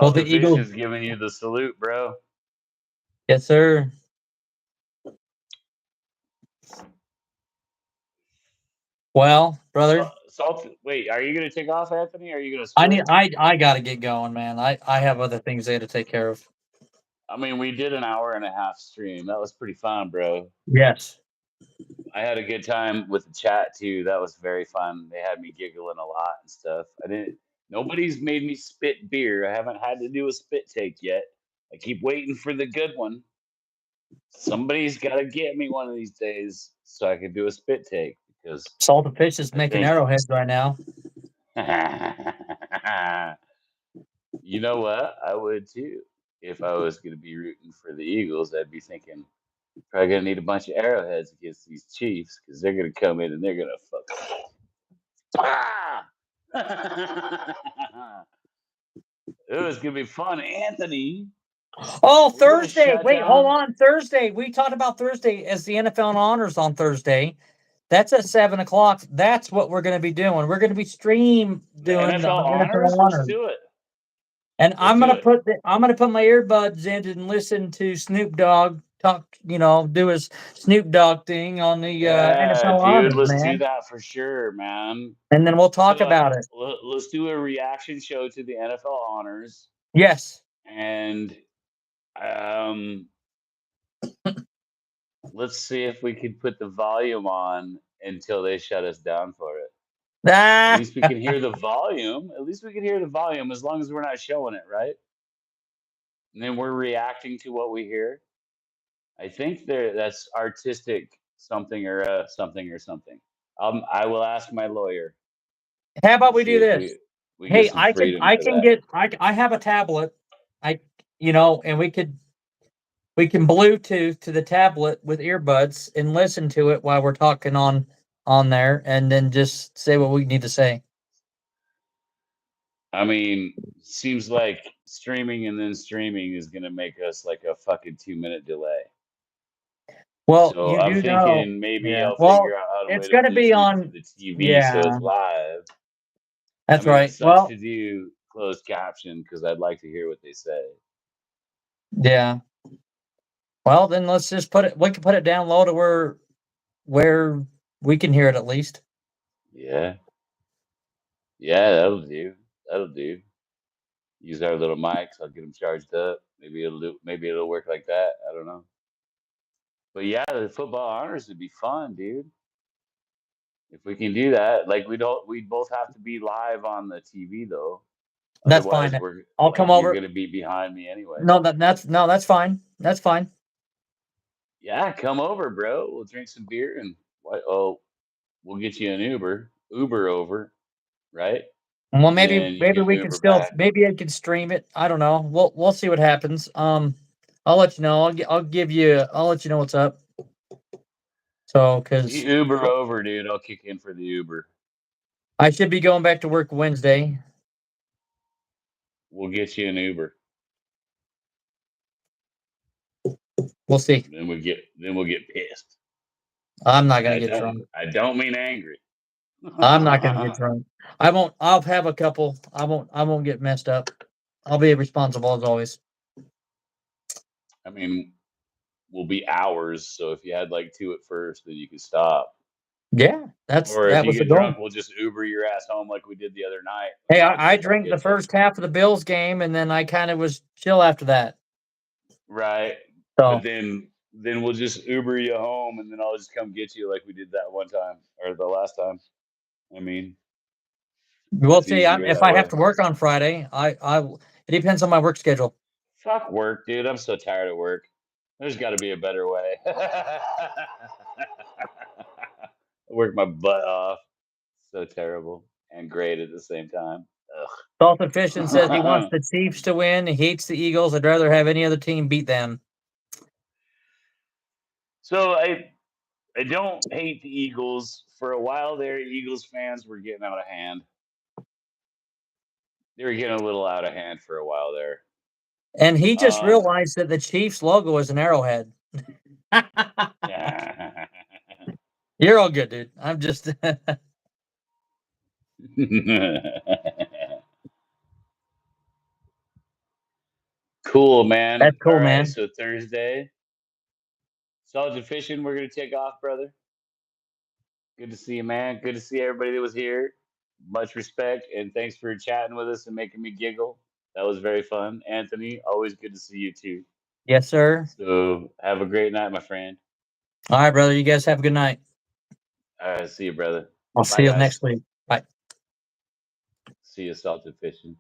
Well, the Salted Fish Eagles. is giving you the salute, bro. Yes, sir. Well, brother, Wait, are you gonna take off, Anthony? Are you gonna switch? I gotta get going, man. I have other things I got to take care of. I mean, we did an hour and a half stream. That was pretty fun, bro. Yes. I had a good time with the chat too. That was very fun. They had me giggling a lot and stuff. I didn't. Nobody's made me spit beer. I haven't had to do a spit take yet. I keep waiting for the good one. Somebody's got to get me one of these days so I can do a spit take because Salted Fish is I making think. arrowheads right now. You know what? I would too. If I was going to be rooting for the Eagles, I'd be thinking, Probably gonna need a bunch of arrowheads against these Chiefs because they're gonna come in and they're gonna It was gonna be fun, Anthony. Oh, We're gonna Thursday. shut Wait, hold down. on. Thursday. We talked about Thursday as the NFL honors on Thursday. That's at 7:00. That's what we're going to be doing. We're going to be doing The the NFL honors. NFL Let's honors. do it. And Let's do it. I'm gonna put my earbuds in and listen to Snoop Dogg talk. Do his Snoop Dogg thing on the Yeah, NFL dude. honors, Let's do man. that for sure, man. And then we'll talk So about it. let's do a reaction show to the NFL honors, Yes. and um, let's see if we can put the volume on until they shut us down for it. At Ah, least we can hear the volume. At least we can hear the volume as long as we're not showing it, right? And then we're reacting to what we hear. I think that's artistic something or something or something. I will ask my lawyer how about and we see do if this? we get Hey, some freedom for that. I have a tablet. And we can Bluetooth to the tablet with earbuds and listen to it while we're talking on there, and then just say what we need to say. I mean, seems like streaming and then streaming is gonna make us like a fucking 2 minute delay. Well, So you I'm do know. thinking maybe Yeah. I'll Well, figure out how to it's way to going to be Bluetooth to on. the TV so Yeah, it's live. I that's mean, it right. sucks Well, to do closed caption because I'd like to hear what they say. yeah. Well, then let's just put it. We can put it down low to where we can hear it at least. Yeah, yeah, that'll do. That'll do. Use our little mics. I'll get them charged up. Maybe it'll work like that. I don't know. But yeah, the football honors would be fun, dude. If we can do that, like we'd both have to be live on the TV though. That's Otherwise, fine. we're I'll like come you're over. gonna be behind me anyway. No, that's fine. That's fine. Yeah, come over, bro. We'll drink some beer and we'll get you an Uber over, right? Well, And then you maybe get an we can Uber still back. maybe I can stream it. I don't know. We'll see what happens. I'll let you know. I'll let you know what's up. So, If you because Uber over, dude, I'll kick in for the Uber. I should be going back to work Wednesday. We'll get you an Uber. We'll see. Then we'll get pissed. I'm not And gonna get drunk. I don't mean angry. I'm not gonna get drunk. I won't. I'll have a couple. I won't get messed up. I'll be responsible as always. I mean, we'll be hours, so if you had like two at first, then you could stop. Yeah, Or if that you was the get goal. drunk, we'll just Uber your ass home like we did the other night. Hey, I'll I just come drank the get you. first half of the Bills game, and then I kind of was chill after that. Right. So But then we'll just Uber you home and then I'll just come get you like we did that one time or the last time. I mean, we'll it's see. easier If that I way. have to work on Friday, it depends on my work schedule. Fuck work, dude. I'm so tired of work. There's got to be a better way. I work my butt off. So terrible and great at the same time. Salted Fishing says he wants Ugh. the Chiefs to win. He hates the Eagles. I'd rather have any other team beat them. So I don't hate the Eagles. For a while there, Eagles fans were getting out of hand. They were getting a little out of hand for a while there. And he just Um, realized that the Chiefs logo is an arrowhead. You're all good, dude. I'm just cool, man. that's All cool, right, man. so Thursday, Solid Fishing. We're gonna take off, brother. Good to see you, man. Good to see everybody that was here. Much respect, and thanks for chatting with us and making me giggle. That was very fun. Anthony, always good to see you too. Yes, sir. So have a great night, my friend. All right, brother. You guys have a good night. All right, see you, brother. I'll Bye, see you guys. next week. Bye. See you, Salted Fishing.